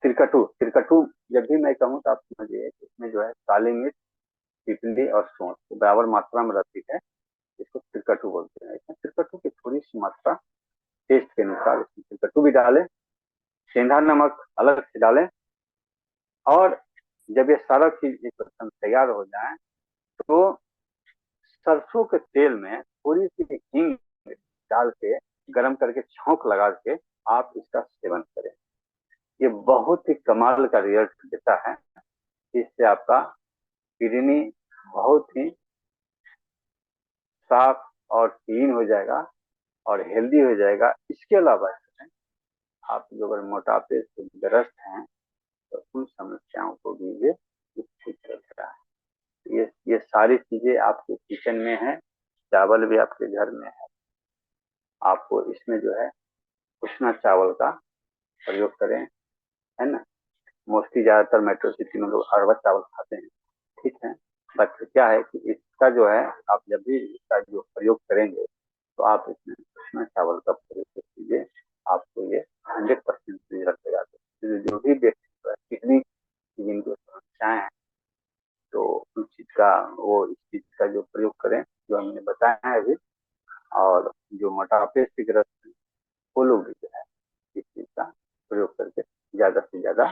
तिरकटू, तिरकटू जब भी मैं कहूँ तो आप समझिए इसमें जो है काली मिर्च, पिपली और सौंठ बराबर मात्रा में रहती है, इसको तिरकटू बोलते हैं। इसमें तिरकटू की थोड़ी सी मात्रा टेस्ट के अनुसार इसमें तिरकटू भी डालें, सेंधा नमक अलग से डालें। और जब ये सारा चीज एक पर्सन तैयार हो जाए तो सरसों के तेल में थोड़ी सी हींग डाल के गरम करके छौंक लगा के आप इसका सेवन करें। ये बहुत ही कमाल का रिजल्ट देता है। इससे आपका किडनी बहुत ही साफ और क्लीन हो जाएगा और हेल्दी हो जाएगा। इसके अलावा आप जो अगर मोटापे से ग्रस्त हैं तो उन समस्याओं को भी ये ठीक करता है। ये सारी चीजें आपके किचन में है, चावल भी आपके घर में है। आपको इसमें जो है उष्णा चावल का प्रयोग करें, है ना। मोस्टली ज्यादातर मेट्रो सिटी में लोग अरवा चावल खाते हैं, ठीक है। बट क्या है कि इसका जो है आप जब भी इसका जो प्रयोग करेंगे तो आप इसमें उष्णा चावल का प्रयोग कीजिए, आपको ये 100% रिजल्ट देगा। तो जो भी व्यक्ति किडनी की जिनको समस्याएं हैं तो उस चीज का वो इस चीज का जो प्रयोग करें जो हमने बताया है अभी। और जो मोटापे से ग्रस्त हैं वो लोग भी जो है इस चीज का प्रयोग करके ज्यादा से ज्यादा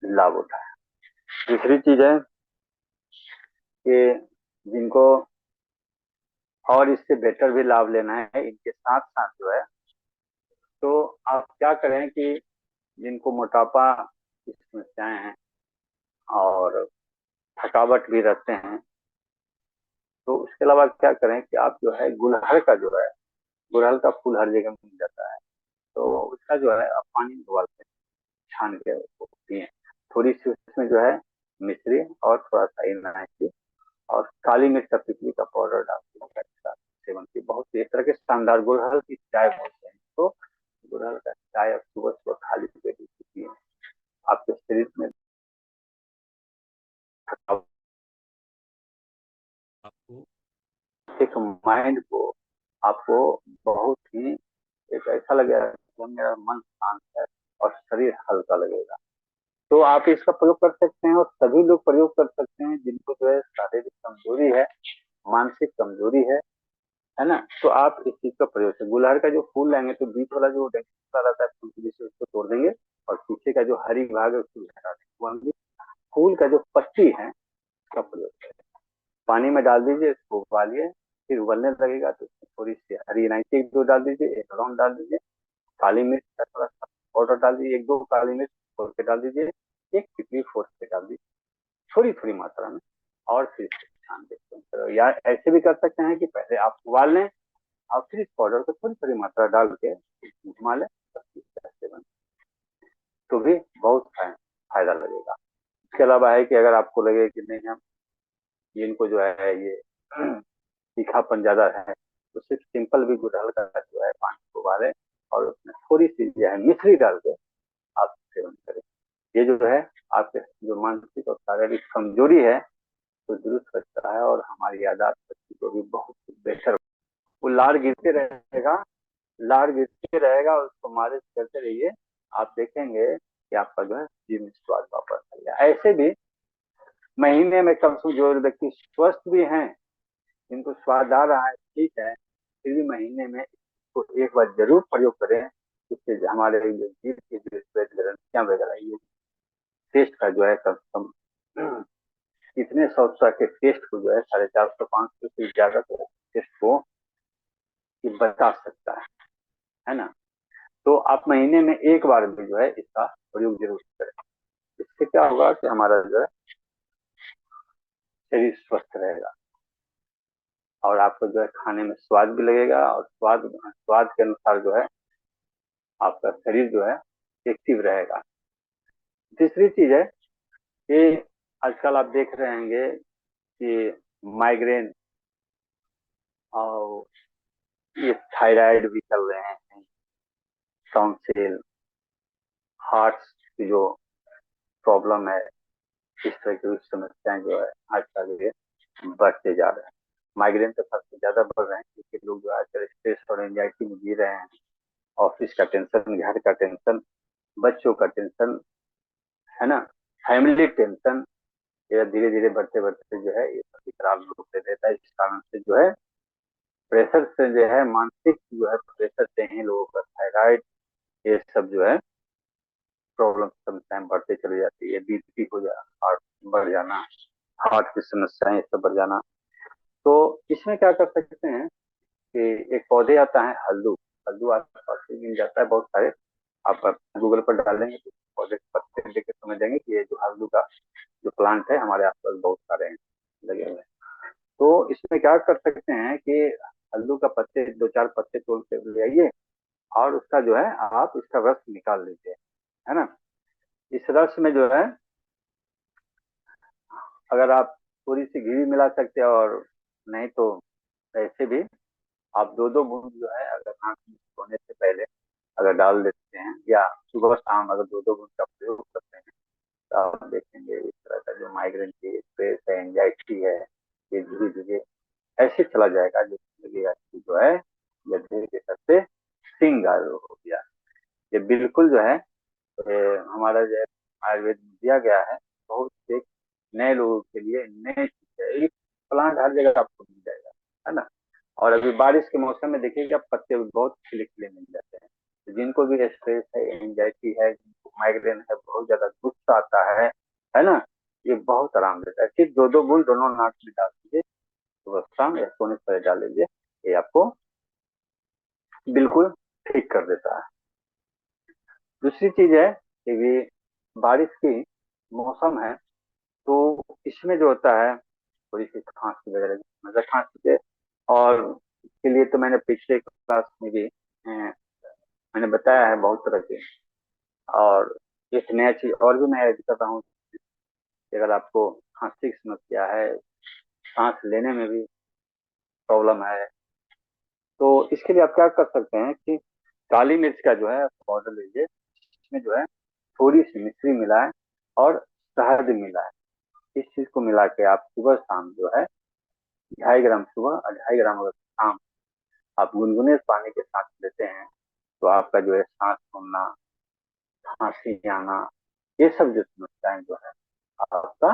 लाभ उठाए। दूसरी चीज है कि जिनको और इससे बेटर भी लाभ लेना है इनके साथ साथ जो है, तो आप क्या करें कि जिनको मोटापा की समस्याएं हैं और थकावट भी रहते हैं, तो उसके अलावा क्या करें कि आप जो है गुलहड़ का जो है, गुड़हल का फूल हर जगह मिल जाता है, तो उसका जो है आप पानी में उबाल के छान के उसको पिए। थोड़ी सी उसमें जो है मिश्री और थोड़ा सा इलायची और काली मिर्च का पिपली का पाउडर डाल के उसका सेवन की बहुत एक तरह के शानदार गुड़हल की चाय बोलते हैं तो गुड़हल का चाय आप सुबह सुबह खाली पेट पिए, आपके शरीर में थकावट, आपको एक माइंड को आपको बहुत ही एक ऐसा लगेगा कि मेरा मन शांत है और शरीर हल्का लगेगा। तो आप इसका प्रयोग कर सकते हैं और सभी लोग प्रयोग कर सकते हैं जिनको जो है शारीरिक कमजोरी है, मानसिक कमजोरी है ना। तो आप इस चीज का प्रयोग से गुलहड़ का जो फूल लेंगे तो बीच वाला जो डंठल रहता है फूल के बीच से उसको तोड़ देंगे और पीछे का जो हरी भाग है उसको हटा देंगे। फूल का जो पत्ती है उसका प्रयोग करें, पानी में डाल दीजिए, इसको उबालिए, फिर उबलने लगेगा तो उसमें थोड़ी सी हरी इलायची एक दो डाल दीजिए, एक लौंग डाल दीजिए, काली मिर्च का थोड़ा सा पाउडर डाल दीजिए, एक दो काली मिर्च फोड़ के डाल दीजिए, एक तितली फोड़ के डाल दीजिए थोड़ी थोड़ी मात्रा में, और फिर छान देते हैं। या ऐसे भी कर सकते हैं कि पहले आप उबाल लें और फिर इस पाउडर को थोड़ी थोड़ी मात्रा डाल के घुमा लें, सेवन तो भी बहुत फायदा लगेगा। इसके अलावा है कि अगर आपको लगे कि नहीं हम इनको जो है ये तीखापन ज्यादा है तो सिर्फ सिंपल भी गुड़हल का जो है पानी को उबालें और उसमें थोड़ी सी जो है मिश्री डाल के आप सेवन करें। ये जो है आपके जो मानसिक और शारीरिक कमजोरी है तो दुरुस्त करता है और हमारी यादाश्त शक्ति को भी बहुत बेहतर, वो लार गिरते रहेगा, लार गिरते रहेगा, उसको मालिश करते रहिए, आप देखेंगे कि आपका जो है जीभ में स्वाद वापस आ गया। ऐसे भी महीने में कम से कम, जो व्यक्ति स्वस्थ भी हैं, जिनको स्वाद आ रहा है ठीक है, फिर भी महीने में इसको एक बार जरूर प्रयोग करें। इससे हमारे जो जीभ की जो श्वेत ग्रंथियां वगैरह, ये टेस्ट का जो है कम से कम कितने सौ तरह के टेस्ट को जो है 450 500 से ज्यादा टेस्ट को ये बता सकता है ना। तो आप महीने में एक बार भी जो है इसका प्रयोग जरूर करें। इससे क्या होगा कि हमारा जो है शरीर स्वस्थ रहेगा, और आपको जो है खाने में स्वाद भी लगेगा, और स्वाद स्वाद के अनुसार जो है आपका शरीर जो है एक्टिव रहेगा। तीसरी चीज है कि आजकल आप देख रहे होंगे कि माइग्रेन और ये थायराइड भी चल रहे हैं, टॉन्सिल, हार्ट की जो प्रॉब्लम है, इस तरह की समस्याएं जो है आजकल ये बढ़ते जा रहे हैं। माइग्रेन तो सबसे ज्यादा बढ़ रहे हैं क्योंकि लोग जो आजकल स्ट्रेस और एंजाइटी में जी रहे हैं। ऑफिस का टेंशन, घर का टेंशन, बच्चों का टेंशन, है ना, फैमिली टेंशन, ये धीरे धीरे बढ़ते बढ़ते जो है ये सब विकराल रूप ले लेता है। इस कारण से जो है प्रेशर से जो है, मानसिक जो है प्रेशर से ही लोगों का थायराइड, ये सब जो है प्रॉब्लम समस्याएं बढ़ते चली जाती है। बीपी हो जा, हार्ट बढ़ जाना, हार्ट की समस्याएं ये सब बढ़ जाना। तो इसमें क्या कर सकते हैं कि एक पौधे आता है हल्दू। हल्दू आपके पास भी मिल जाता है बहुत सारे, आप गूगल पर डालेंगे तो पौधे के पत्ते देख के समझ जाएंगे कि ये जो हल्दू का जो प्लांट है हमारे आसपास बहुत सारे हैं लगे हुए हैं। तो इसमें क्या कर सकते हैं कि हल्दू का पत्ते, दो चार पत्ते तोड़ के ले आइए, और उसका जो है आप इसका रस निकाल लीजिए, है ना। इस रस में जो है अगर आप थोड़ी सी घी भी मिला सकते हैं, और नहीं तो ऐसे भी आप दो दो बूंद जो है अगर नाक में सोने से पहले अगर डाल देते हैं, या सुबह शाम अगर दो दो बूंद का प्रयोग करते हैं, तो आप देखेंगे इस तरह का जो माइग्रेन की स्ट्रेस है, एंजाइटी है, ये धीरे धीरे ऐसे चला जाएगा जो लगेगा कि जो है गधे के सर से सिंह गायब हो गया। ये बिल्कुल जो है हमारा जो है आयुर्वेद में दिया गया है, बहुत से नए लोगों के लिए नए चीज है। ये प्लांट हर जगह आपको मिल जाएगा, है ना। और अभी बारिश के मौसम में देखिए कि पत्ते बहुत खिले खिले मिल जाते हैं। तो जिनको भी स्ट्रेस है, एंजाइटी है, जिनको माइग्रेन है, बहुत ज्यादा गुस्सा आता है ना, ये बहुत आराम देता है। सिर्फ दो दो बूंद दोनों नाक में डाल दीजिए, सुबह शाम या सोने से पहले डाल लीजिए, ये आपको बिल्कुल ठीक कर देता है। दूसरी चीज है कि ये बारिश की मौसम है, तो इसमें जो होता है थोड़ी सी खांसी वगैरह, मतलब खांसी के, और इसके लिए तो मैंने पिछले क्लास में भी मैंने बताया है बहुत तरह के। और एक नया चीज और भी मैं ऐड कर रहा हूँ कि अगर आपको खांसी की समस्या है, सांस लेने में भी प्रॉब्लम है, तो इसके लिए आप क्या कर सकते हैं कि काली मिर्च का जो है पाउडर लीजिए, इसमें जो है थोड़ी सी मिश्री मिलाएं और शहद मिलाएं। इस चीज को मिला के आप सुबह शाम जो है 2.5 ग्राम सुबह और 2.5 ग्राम अगर शाम आप गुनगुने पानी के साथ लेते हैं, तो आपका जो है सांस फूलना, खांसी आना, ये सब जो समस्याएं जो है आपका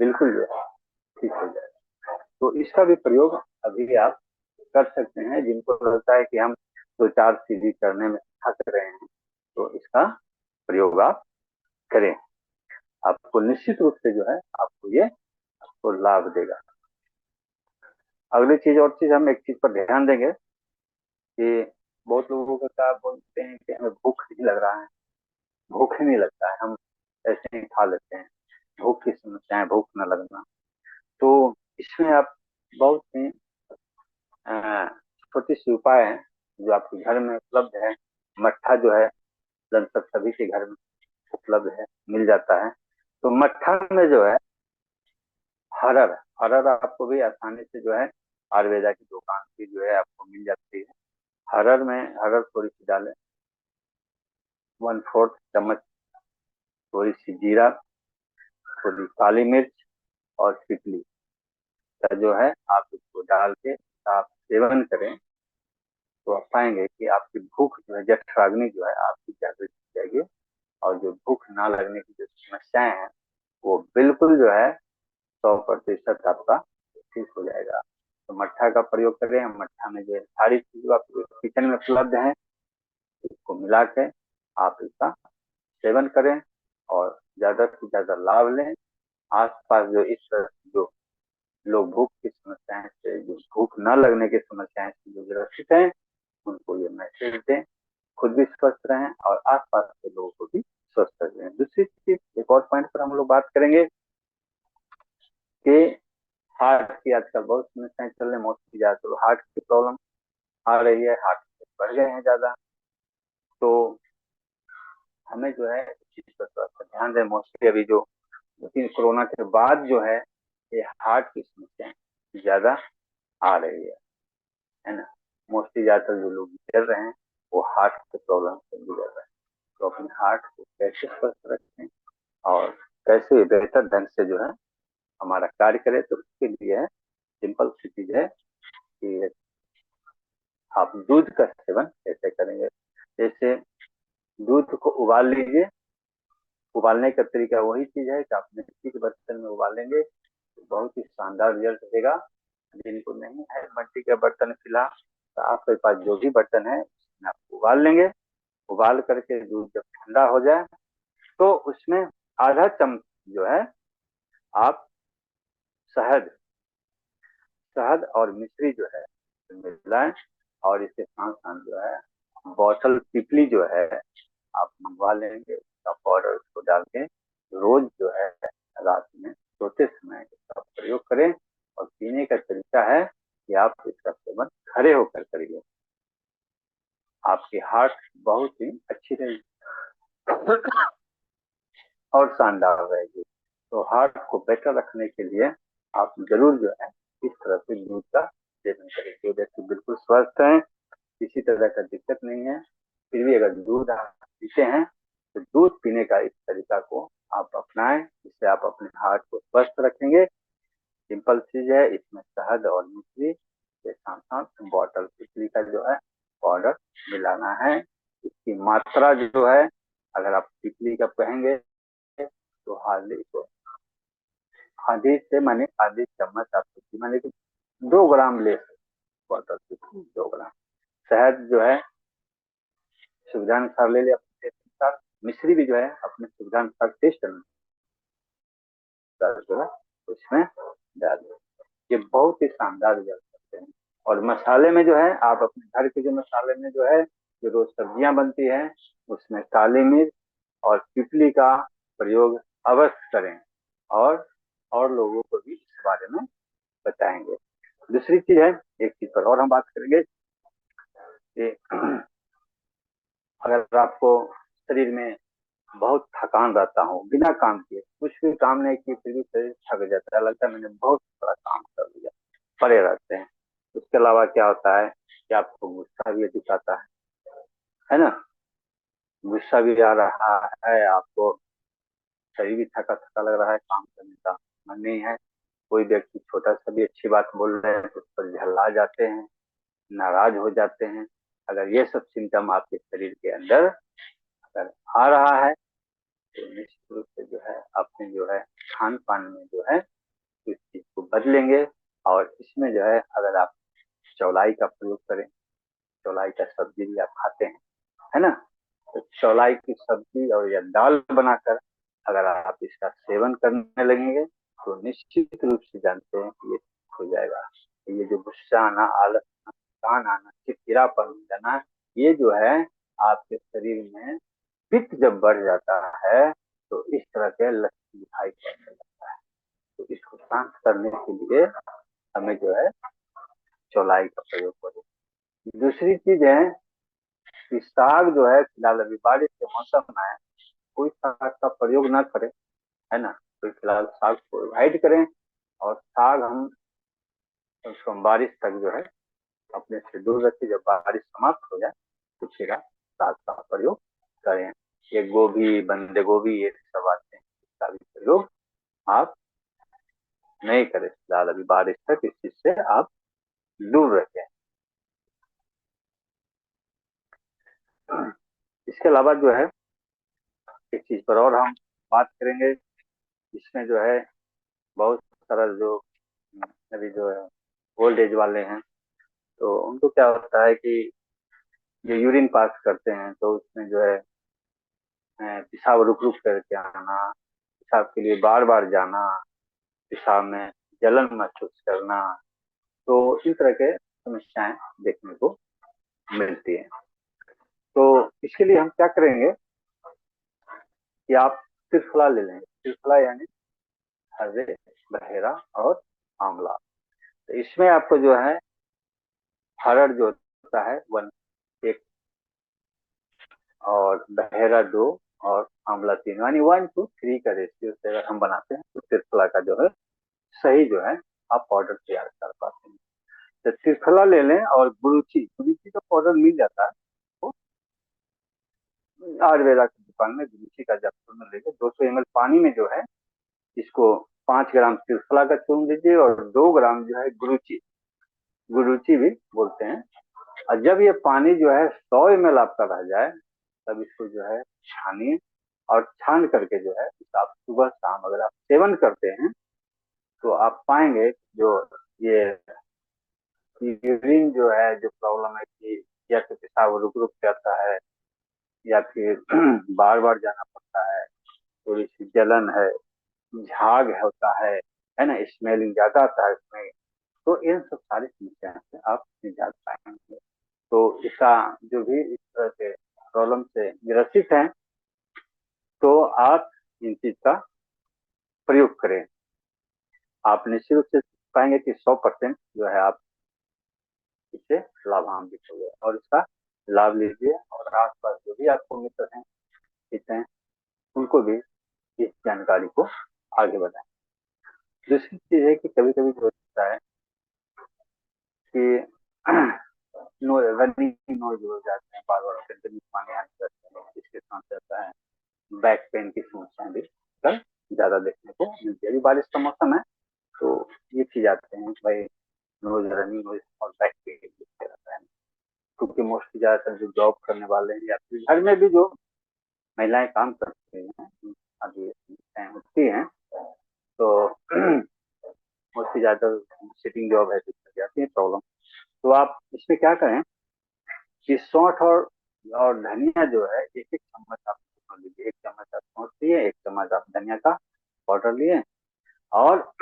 बिल्कुल जो है ठीक हो जाएगा। तो इसका भी प्रयोग अभी आप कर सकते हैं। जिनको लगता है कि हम दो चार सीढ़ी करने में थक रहे हैं, तो इसका प्रयोग आप करें, आपको निश्चित रूप से जो है आपको ये आपको लाभ देगा। अगली चीज, और चीज हम एक चीज पर ध्यान देंगे कि बहुत लोगों को क्या बोलते हैं कि हमें भूख नहीं लग रहा है, भूख ही नहीं लगता है, हम ऐसे ही खा लेते हैं, भूख की समस्या है, भूख न लगना। तो इसमें आप बहुत ही अ, छोटी सी उपाय है जो आपके घर में उपलब्ध है। मट्ठा जो है लगभग सभी के घर में उपलब्ध है, मिल जाता है। तो मट्ठा में जो है हरड़, हरड़ आपको भी आसानी से जो है आयुर्वेदा की दुकान की जो है आपको मिल जाती है। हरड़ में हरड़ थोड़ी सी डालें, 1/4 चम्मच, थोड़ी सी जीरा, थोड़ी काली मिर्च और तितली का जो है आप इसको डाल के आप सेवन करें, तो आप पाएंगे कि आपकी भूख जो है, जठराग्नि जो है आपकी जागृत हो जाएगी, और जो भूख ना लगने की जो समस्याएं हैं वो बिल्कुल जो है 100% आपका ठीक हो जाएगा। तो मट्ठा का प्रयोग करें। मट्ठा में जो है सारी चीजें आपके किचन में उपलब्ध है, इसको मिला के आप इसका सेवन करें और ज्यादा से ज्यादा लाभ लें। आसपास जो इस तरह जो लोग भूख की समस्याएं से, जो भूख न लगने की समस्याएं से जो ग्रसित हैं, उनको ये मैसेज दें, खुद भी स्वस्थ रहें और आसपास के लोगों को भी स्वस्थ रहें। दूसरी चीज, एक और पॉइंट पर हम लोग बात करेंगे कि हार्ट की आजकल बहुत समस्याएं चल रही है। मोस्टली ज्यादा हार्ट की प्रॉब्लम आ रही है, हार्ट बढ़ गए हैं ज्यादा। तो हमें जो है इस चीज पर थोड़ा सा ध्यान दें। मोस्टली अभी जो लेकिन कोरोना के बाद जो है ये हार्ट की समस्याएं ज्यादा आ रही है ना। मोस्टली ज्यादातर जो लोग गुजर रहे हैं वो हार्ट के प्रॉब्लम से गुजर रहे हैं। तो अपने हार्ट को कैसे स्वस्थ रखें और कैसे बेहतर ढंग से जो है हमारा कार्य करे, तो उसके लिए है सिंपल सी चीज है कि आप दूध का सेवन कैसे करेंगे। जैसे दूध को उबाल लीजिए। उबालने का तरीका वही चीज है कि आप मिट्टी के बर्तन में उबालेंगे तो बहुत ही शानदार रिजल्ट देगा। जिनको नहीं है मिट्टी का बर्तन फिलहाल, तो आपके पास जो भी बर्तन है उसमें आप उबाल लेंगे। उबाल करके दूध जब ठंडा हो जाए तो उसमें आधा चम्मच जो है आप शहद शहद और मिश्री जो है मिलाएं। और इसके साथ साथ जो है बॉटल पिपली जो है आप मंगवा लेंगे, उसका पाउडर उसको डाल के रोज जो है रात में सोते समय इसका प्रयोग करें। और पीने का तरीका है कि आप इसका सेवन खड़े होकर करिए। आपकी हार्ट बहुत ही अच्छी रहेगी और शानदार रहेगी। तो हार्ट को बेटर रखने के लिए आप जरूर जो है इस तरह से दूध का सेवन करें। जो व्यक्ति बिल्कुल स्वस्थ है, किसी तरह का दिक्कत नहीं है, फिर भी अगर दूध आप पीते हैं तो दूध पीने का इस तरीका को आप अपनाएं, जिससे आप अपने हार्ट को स्वस्थ रखेंगे। सिंपल चीज है, इसमें शहद और मिश्री के साथ साथ बॉटल पिपली का जो है पाउडर मिलाना है। इसकी मात्रा जो है, अगर आप पिपली का कहेंगे तो हार्डली तो आधे से माने आधे चम्मच आप पिपली माने कि 2 ग्राम ले सकते। बॉटल पिपली 2 ग्राम। शहद जो है सुविधा अनुसार ले लिया अपने टेस्ट अनुसार। मिश्री भी जो है अपने सुविधा अनुसार टेस्ट अनुसार जो है उसमें डाल दो। ये बहुत ही शानदार रिजल्ट करते हैं। और मसाले में जो है आप अपने घर के जो मसाले में जो है जो रोज सब्जियां बनती है उसमें काली मिर्च और पिपली का प्रयोग अवश्य करें। और और लोगों को भी इस बारे में बताएंगे। दूसरी चीज है, एक चीज पर और हम बात करेंगे कि अगर आपको शरीर में बहुत थकान रहता हूँ, बिना काम किए कुछ भी काम नहीं किए फिर भी शरीर थक जाता है, लगता है मैंने बहुत बड़ा काम कर लिया, पड़े रहते हैं। उसके अलावा क्या होता है कि आपको गुस्सा भी अधिक आता है ना। गुस्सा भी आ रहा है आपको, शरीर भी थका थका लग रहा है, काम करने का मन नहीं है। कोई व्यक्ति छोटा सा भी अच्छी बात बोल रहे हैं तो उस पर झल्ला जाते हैं, नाराज हो जाते हैं। अगर ये सब सिम्टम आपके शरीर के अंदर अगर आ रहा है तो निश्चित रूप से जो है अपने जो है खान पान में जो है इस चीज को बदलेंगे। और इसमें जो है अगर आप चौलाई का प्रयोग करें, चौलाई का सब्जी भी आप खाते हैं है ना, तो चौलाई की सब्जी और या दाल बनाकर अगर आप इसका सेवन करने लगेंगे तो निश्चित रूप से जानते हैं कि ये हो जाएगा। ये जो गुस्सा आना, आलस आना, थकान आना, चिड़चिड़ापन हो जाना, ये जो है आपके शरीर में पित्त जब बढ़ जाता है तो इस तरह के लक्षण दिखाई पड़ने लगता है। तो इसको शांत करने के लिए हमें जो है चौलाई का प्रयोग करें। दूसरी चीज है कि साग जो है फिलहाल अभी बारिश के मौसम में है, कोई साग का प्रयोग ना करें है ना। तो फिलहाल साग को अवॉइड करें और साग हम उसको बारिश तक जो है अपने से दूर रखें। जब बारिश समाप्त हो जाए तो फिर आप साग का प्रयोग करें। ये गोभी, बंदे गोभी, ये सब आते हैं, इसका भी प्रयोग आप नहीं करें फिलहाल अभी बारिश तक, इस चीज से आप दूर रखें। इसके अलावा जो है एक चीज पर और हम बात करेंगे, इसमें जो है बहुत सारा जो अभी जो है ओल्ड एज वाले हैं, तो उनको क्या होता है कि जो यूरिन पास करते हैं तो उसमें जो है पेशाब रुक रुक करके आना, पेशाब के लिए बार बार जाना, पेशाब में जलन महसूस करना, तो इस तरह के समस्याएं देखने को मिलती है। तो इसके लिए हम क्या करेंगे कि आप त्रिफला ले लेंगे। त्रिफला यानी हरे, बहेरा और आंवला। तो इसमें आपको जो है हरड़ जो होता है 1, और बहेरा 2, और आंवला 3, यानी 1:3 का रेशियो से अगर हम बनाते हैं तो त्रिफला का जो है सही जो है आप पाउडर तैयार कर पाते हैं। तो त्रिफला ले लें, और गुरुची, गुरुची का पाउडर मिल जाता है तो आयुर्वेदा की दुकान में गुरुची का जब लेके 200 ml पानी में जो है इसको 5 ग्राम त्रिफला का चून दीजिए और 2 ग्राम जो है गुरुची, गुरुची भी बोलते हैं। और जब ये पानी जो है 100 ml आपका रह जाए तब इसको जो है छानिए, और छान करके जो है आप सुबह शाम अगर आप सेवन करते हैं तो आप पाएंगे जो ये यूरिन जो है जो प्रॉब्लम है कि या तो पेशाब रुक रुक जाता है, या फिर बार बार जाना पड़ता है, थोड़ी सी जलन है, झाग होता है ना, स्मेलिंग ज्यादा आता है इसमें, तो इन सब सारी समस्या से आप निजात पाएंगे। तो इसका जो भी इस तरह के प्रॉब्लम से ग्रसित हैं तो आप इन चीज का प्रयोग करें। आप निश्चित रूप से पाएंगे कि 100% जो है आप इससे लाभान्वित हो गए, और इसका लाभ लीजिए और आसपास जो भी आपको मित्र हैं, हित हैं, उनको भी इस जानकारी को आगे बढ़ाएं। दूसरी चीज है कि कभी कभी जो होता है कि रनिंग नोज हो जाते हैं, बार बार कंटिन्यू पानी आने लगते हैं, इसके साथ रहता है बैक पेन की समस्याएं भी कल ज्यादा देखने को मिलती है। अभी बारिश का मौसम है तो ये चीज आते हैं भाई, नोज रनिंग नोज और बैक पेन दिखते रहता है, क्योंकि मोस्टली ज्यादातर जो जॉब करने वाले हैं या फिर घर में भी जो महिलाएं काम करती हैं अभी होती हैं, तो मोस्टली ज्यादातर सिटिंग जॉब है तो जाती है प्रॉब्लम। तो आप इसमें क्या करें कि सौंठ और धनिया जो है एक एक चम्मच आप लीजिए, 1 चम्मच आप सौंठ लिए, 1 चम्मच आप धनिया का पाउडर लिए, और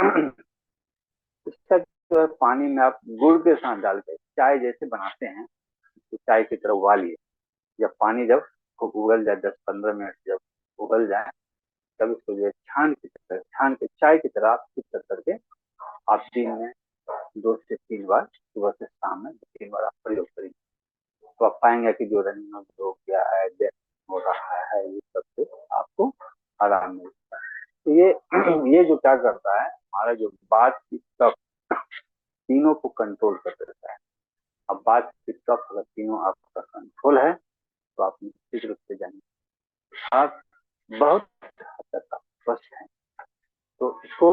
इसका जो है पानी में आप गुड़ के साथ डाल के चाय जैसे बनाते हैं तो चाय की तरह उबालिए। जब पानी जब उबल जाए 10-15 मिनट जब उबल जाए तब इसको जो है छान के चाय की तरह आप फिल्टर करके आप दिन में 2 से 3 बार, सुबह से शाम में 3 बार आप प्रयोग करेंगे, तो आप पाएंगे कि जो रनिंग हो गया है, हो रहा है, ये सब से आपको आराम मिलता है। तो ये जो क्या करता है, हमारा जो बात की कफ तीनों को कंट्रोल कर देता है। अब बात की कफ अगर तीनों आपका कंट्रोल है तो आप निश्चित रूप से जानिए आप बहुत हद तक आप स्वस्थ हैं। तो इसको,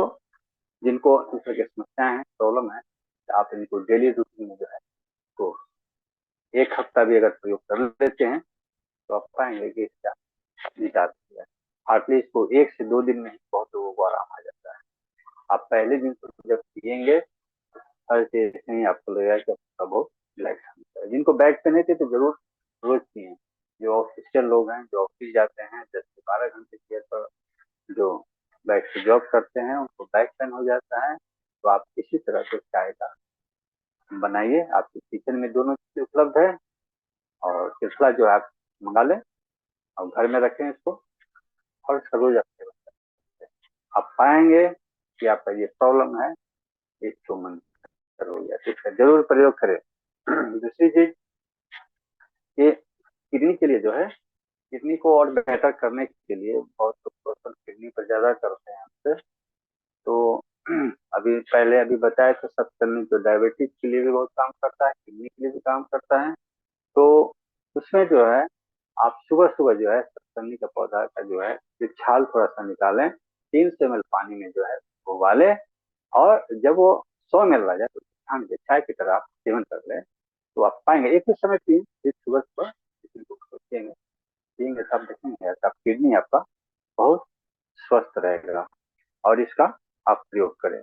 जिनको इस तरह की समस्याएं हैं, प्रॉब्लम है, तो आप इनको डेली रूटीन में जो है तो 1 हफ्ता भी अगर प्रयोग कर लेते हैं तो आप पाएंगे कि इसका निजात है। हार्डली इसको 1 से 2 दिन में ही बहुत लोगों को आराम आ जाता है। आप पहले दिन तो जब पियेंगे हर चीज नहीं आपको लगेगा कि आपका बहुत रिलैक्स होता है। जिनको बैक पेन है तो जरूर रोज पिए। जो ऑफिशियल लोग हैं, जो ऑफिस जाते हैं 10 से 12 घंटे चेयर पर जो बैठ के जॉब करते हैं, उनको बैक पेन हो जाता है, तो आप इसी तरह से चाय का बनाइए। आपके किचन में दोनों चीजें उपलब्ध है, और सिलसिला जो है आप मंगा लें और घर में रखें इसको, और इसका रोज आप सेवन करें। आप पाएंगे कि आपका ये प्रॉब्लम है इसको मन हो गया, तो इसका जरूर प्रयोग करें। दूसरी चीज, ये किडनी के लिए जो है, किडनी को और बेहतर करने के लिए बहुत लोग किडनी पर ज्यादा करते हैं हमसे, तो अभी पहले अभी बताया तो सत्संग जो डायबिटीज के लिए भी बहुत काम करता है, किडनी के लिए भी काम करता है। तो उसमें जो है आप सुबह सुबह जो है सत्संगी का पौधा का जो है जो छाल थोड़ा सा निकालें, 300 ml पानी में जो है उबाले, और जब वो 100 ml आ जाए तो छान के चाय की तरह आप सेवन कर लें, तो आप पाएंगे एक ही समय पिए, फिर सुबह सुबह पिएंगे, पिएंगे तब देखेंगे आपका किडनी आपका बहुत स्वस्थ रहेगा, और इसका आप प्रयोग करें।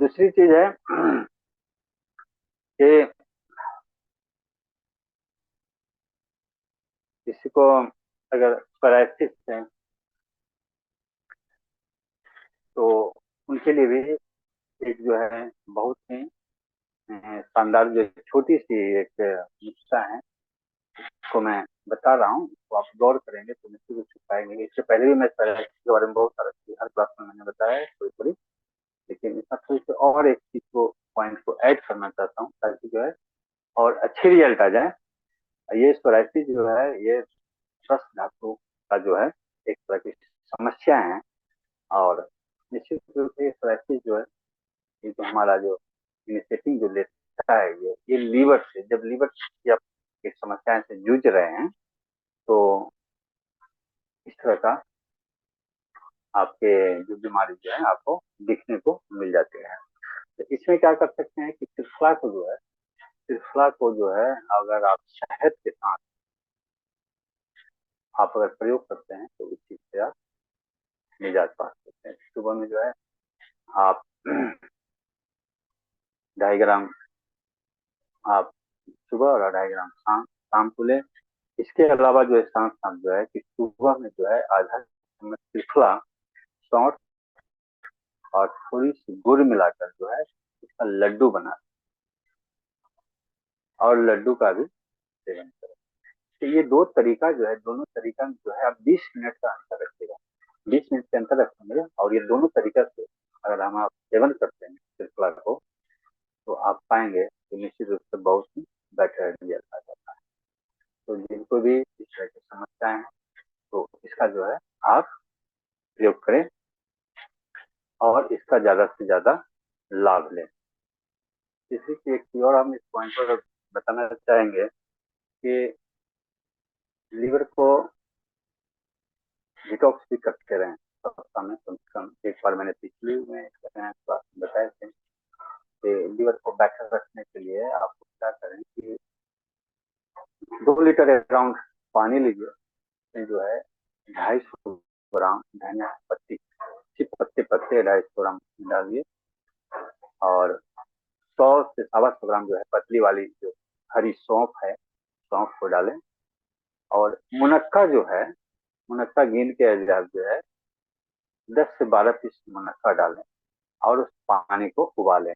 दूसरी चीज है कि किसी को अगर पैरालिसिस है तो उनके लिए भी एक जो है बहुत ही शानदार जो छोटी सी एक नुस्खा है, उसको मैं बता रहा हूँ, तो आप गौर करेंगे तो निश्चित रूप से पाएंगे। इससे पहले भी मैं पैरालिसिस के बारे में बहुत सारा चीज हर क्लास में मैंने बताया है थोड़ी थोड़ी, लेकिन इसमें थोड़ी सी और एक चीज को पॉइंट को ऐड करना चाहता हूँ ताकि जो है और अच्छी रिजल्ट आ जाए। ये सोराइसिस जो है ये रस धातु का जो है एक तरह की समस्या है, और निश्चित रूप से सोराइसिस जो है ये जो हमारा जो इनिशिएटिव जो लेता है ये लीवर से, जब लीवर की आप इस समस्या से जूझ रहे हैं तो इस तरह का आपके जो बीमारी जो है आपको दिखने को मिल जाती है। तो इसमें क्या कर सकते हैं कि त्रिफला को जो है, त्रिफला को जो है अगर आप शहद के साथ आप अगर प्रयोग करते हैं तो इस चीज से आप निजात पा सकते हैं। सुबह में जो है आप 2.5 ग्राम आप सुबह और 2.5 ग्राम शाम शाम को लें। इसके अलावा जो है साथ साथ जो है कि सुबह में जो है आधा चम्मच त्रिफला, सौंठ और थोड़ी सी गुड़ मिलाकर जो है इसका लड्डू बना और लड्डू का भी सेवन करें। तो ये दो तरीका जो है, दोनों तरीका में जो है आप 20 मिनट का अंतर रखिएगा, 20 मिनट के अंतर रखेंगे और ये दोनों तरीका से अगर हम आप सेवन करते हैं त्रिफला को तो आप पाएंगे कि निश्चित रूप से बहुत ही बेटर रिजल्ट आ जाता है। तो जिनको भी इस तरह की समस्याएं हैं तो इसका जो है आप प्रयोग करें और इसका ज्यादा से ज्यादा लाभ लें। इसी की एक चीज और हम इस पॉइंट पर बताना चाहेंगे कि लीवर को डिटॉक्स भी करते रहें सप्ताह में कम से कम एक बार। मैंने पिछली में बताए थे कि लीवर को बेटर रखने के लिए आपको क्या करें कि 2 लीटर अराउंड पानी लीजिए, उसमें जो है 250 ग्राम धनिया पत्ती, सिर्फ पत्ते पत्ते 250 ग्राम डालिए और 100 से 125 ग्राम जो है पतली वाली जो हरी सौंफ है, सौंफ को डालें। और मुनक्का जो है, मुनक्का गिन के अगर जो है 10 से 12 पीस मुनक्का डालें और उस पानी को उबालें।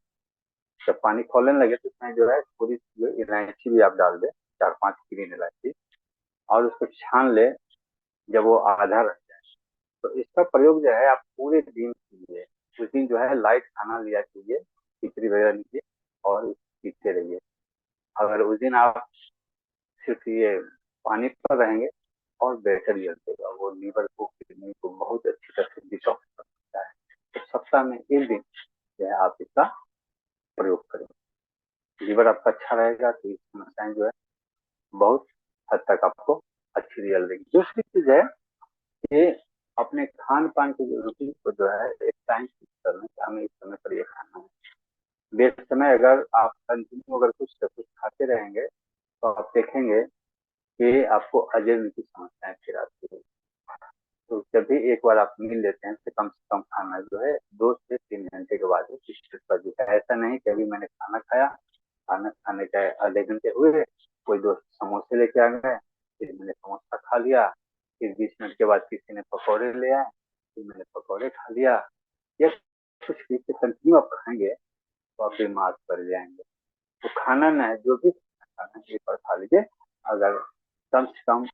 जब पानी खोलने लगे तो उसमें जो है थोड़ी सी इलायची भी आप डाल दें, 4-5 ग्रीन इलायची, और उसको छान ले। जब वो आधा रह जाए तो इसका प्रयोग जो है आप पूरे दिन कीजिए। उस दिन जो है लाइट खाना लिया कीजिए, खिचड़ी वगैरह लीजिए और पीते रहिए। अगर उस दिन आप सिर्फ ये पानी पर रहेंगे और बेटर रिजल्ट देगा, वो लीवर को किडनी को बहुत अच्छी तरह से डिटॉक्स कर सकता है। तो सप्ताह में एक दिन जो है आप इसका प्रयोग करें, लीवर आपका अच्छा रहेगा तो ये समस्याएं जो है बहुत हद तक आपको अच्छी रिजल्ट देगी। दूसरी चीज है कि अपने खान पान की जो रूटीन को जो है एक टाइम फिक्स करना है कि हमें इस समय पर ये खाना है। बेसमय अगर आप कंटिन्यू अगर कुछ से कुछ खाते रहेंगे तो आप देखेंगे कि आपको अजीर्ण की समस्याएं फिर आती है। तो जब भी एक बार आप मील लेते हैं तो कम से कम खाना जो है 2 से 3 घंटे के बाद है। ऐसा नहीं कि अभी मैंने खाना खाया, खाना खाने के आधे घंटे हुए कोई दोस्त समोसे लेके आ गए, फिर मैंने समोसा खा लिया, फिर 20 मिनट के बाद किसी ने पकौड़े ले आए, फिर मैंने पकौड़े खा लिया। ये कुछ भी कंटिन्यू आप खाएंगे तो आप बीमार पड़ जाएंगे। तो खाना ना है, जो भी खाना है एक बार खा लीजिए। अगर कम से कम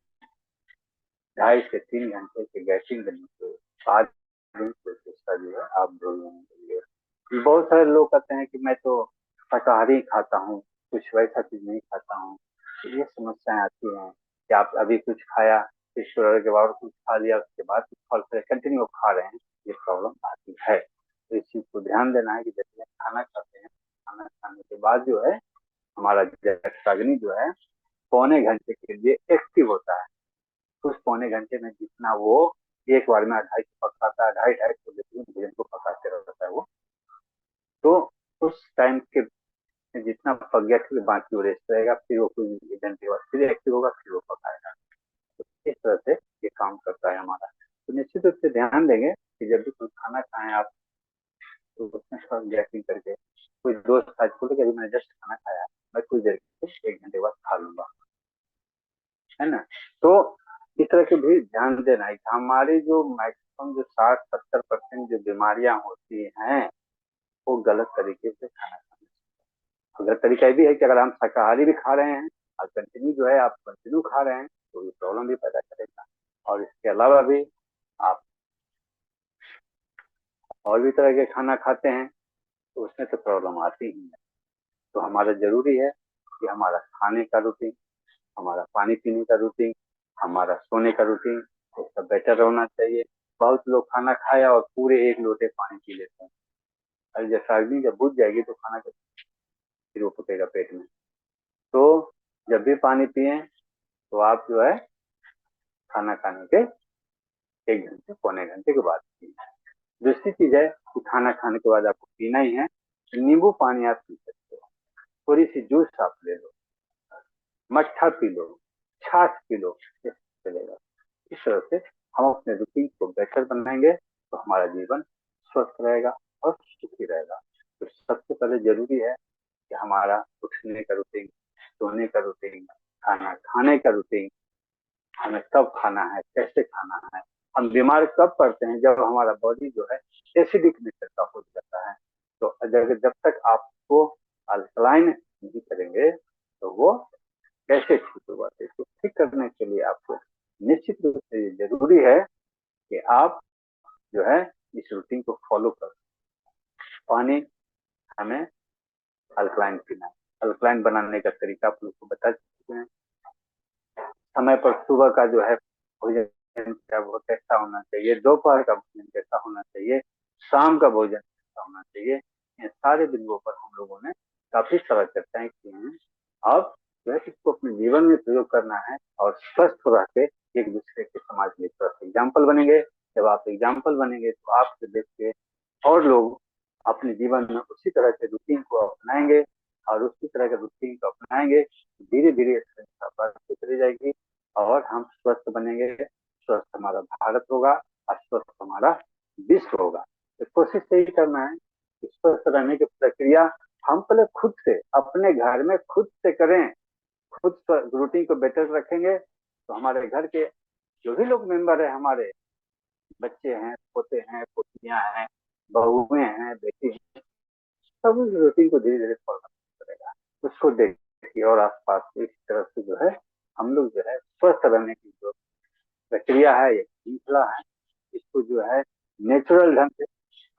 2.5 से 3 घंटे की गैपिंग करने से 5 दिन कोशिश का जो है आप भूल नहीं। बहुत सारे लोग कहते हैं कि मैं तो शाकाहारी खाता हूँ, कुछ वैसा चीज नहीं खाता हूँ। तो ये समस्याएं आती हैं कि आप अभी कुछ खाया, फिर के बाद कुछ खा लिया, उसके बाद कुछ फल से कंटिन्यू खा रहे हैं, ये प्रॉब्लम आती है। तो इस चीज को ध्यान देना है कि जब हम खाना खाते हैं, खाना खाने के बाद जो है हमारा जठराग्नि जो है पौने 1 घंटे के लिए एक्टिव होता है। उस पौने घंटे में जितना वो एक बार में 250 पकाता है, 250 भोजन को पकाते रहता है वो, तो उस टाइम के जितना पक गया फिर बाकी वो रेस्ट रहेगा, फिर वो कुछ 1 घंटे बाद फिर एक्टिव होगा, फिर वो पकाएगा। तो इस तरह से ये काम करता है हमारा। तो निश्चित रूप से ध्यान देंगे कि जब भी कोई खाना खाएं आप तो उसने थोड़ा गैसिंग करके कोई दोस्त था बोले कि अभी मैंने जस्ट खाना खाया, मैं कुछ देर के 1 घंटे बाद खा लूंगा, है ना। तो इस तरह के भी ध्यान देना है कि हमारी जो मैक्सिमम जो 60-70% जो बीमारियां होती हैं वो गलत तरीके से खाना खाने से। अगर तरीका ये भी है कि अगर हम शाकाहारी भी खा रहे हैं और कंटिन्यू जो है आप कंटिन्यू खा रहे हैं तो ये प्रॉब्लम भी पैदा करेगा। और इसके अलावा भी आप और भी तरह के खाना खाते हैं तो उसमें तो प्रॉब्लम आती ही है। तो हमारा जरूरी है कि हमारा खाने का रूटीन, हमारा पानी पीने का रूटीन, हमारा सोने का रूटीन उसका बेटर होना चाहिए। बहुत लोग खाना खाया और पूरे 1 लोटे पानी पी लेते हैं। अरे जैसा अग्नि जब बुझ जाएगी तो खाना कैसे फिर वो पकेगा पेट में। तो जब भी पानी पिए तो आप जो है खाना खाने के 1 घंटे पौने घंटे के बाद पिए। दूसरी चीज है कि खाना खाने के बाद आपको पीना ही है, नींबू पानी आप पी सकते हो, थोड़ी सी जूस आप ले लो, मट्ठा पी लो, छाछ पी लो, चलेगा। इस तरह से हम अपने रूटीन को बेहतर बनाएंगे तो हमारा जीवन स्वस्थ रहेगा और सुखी रहेगा। तो सबसे पहले जरूरी है कि हमारा उठने का रूटीन, सोने का रूटीन, खाना खाने का रूटीन, हमें कब खाना है, कैसे खाना है। हम बीमार कब पड़ते हैं, जब हमारा बॉडी जो है एसिडिक नेचर का हो जाता है। तो अगर जब तक आपको अल्कलाइन नहीं करेंगे तो वो कैसे ठीक होगा। तो इसको ठीक करने के लिए आपको निश्चित रूप से ये जरूरी है कि आप जो है इस रूटीन को फॉलो करें। पानी हमें अल्कलाइन पीना है। अल्कलाइन बनाने का तरीका आप लोग को बता चुके हैं। समय पर सुबह का जो है भोजन क्या वो कैसा होना चाहिए, दोपहर का भोजन कैसा होना चाहिए, शाम का भोजन कैसा होना चाहिए, इन सारे बिंदुओं पर हम लोगों ने काफी सारा चर्चाएं की हैं। अब जो है इसको अपने जीवन में प्रयोग करना है और स्वस्थ रह के एक दूसरे के समाज में एग्जाम्पल बनेंगे। जब आप एग्जाम्पल बनेंगे तो आपसे देख के और लोग अपने जीवन में उसी तरह के रूटीन को अपनाएंगे और उसी तरह के रूटीन को अपनाएंगे, धीरे धीरे संख्या बढ़ती चली जाएगी और हम स्वस्थ बनेंगे। स्वस्थ हमारा भारत होगा और स्वस्थ हमारा विश्व होगा। तो कोशिश यही करना है कि स्वस्थ रहने की प्रक्रिया हम पहले खुद से अपने घर में खुद से करें। खुद रूटीन को बेटर रखेंगे तो हमारे घर के जो भी लोग मेंबर है, हमारे बच्चे हैं, पोते हैं, पोतियां हैं, बहुएं हैं, बेटी हैं, सब उस रूटीन को धीरे धीरे फॉलो करेगा। उसको देखिए और आसपास इस तरह से जो है हम लोग जो है स्वस्थ रहने की जो प्रक्रिया है, ये श्रृंखला है, इसको जो है नेचुरल ढंग से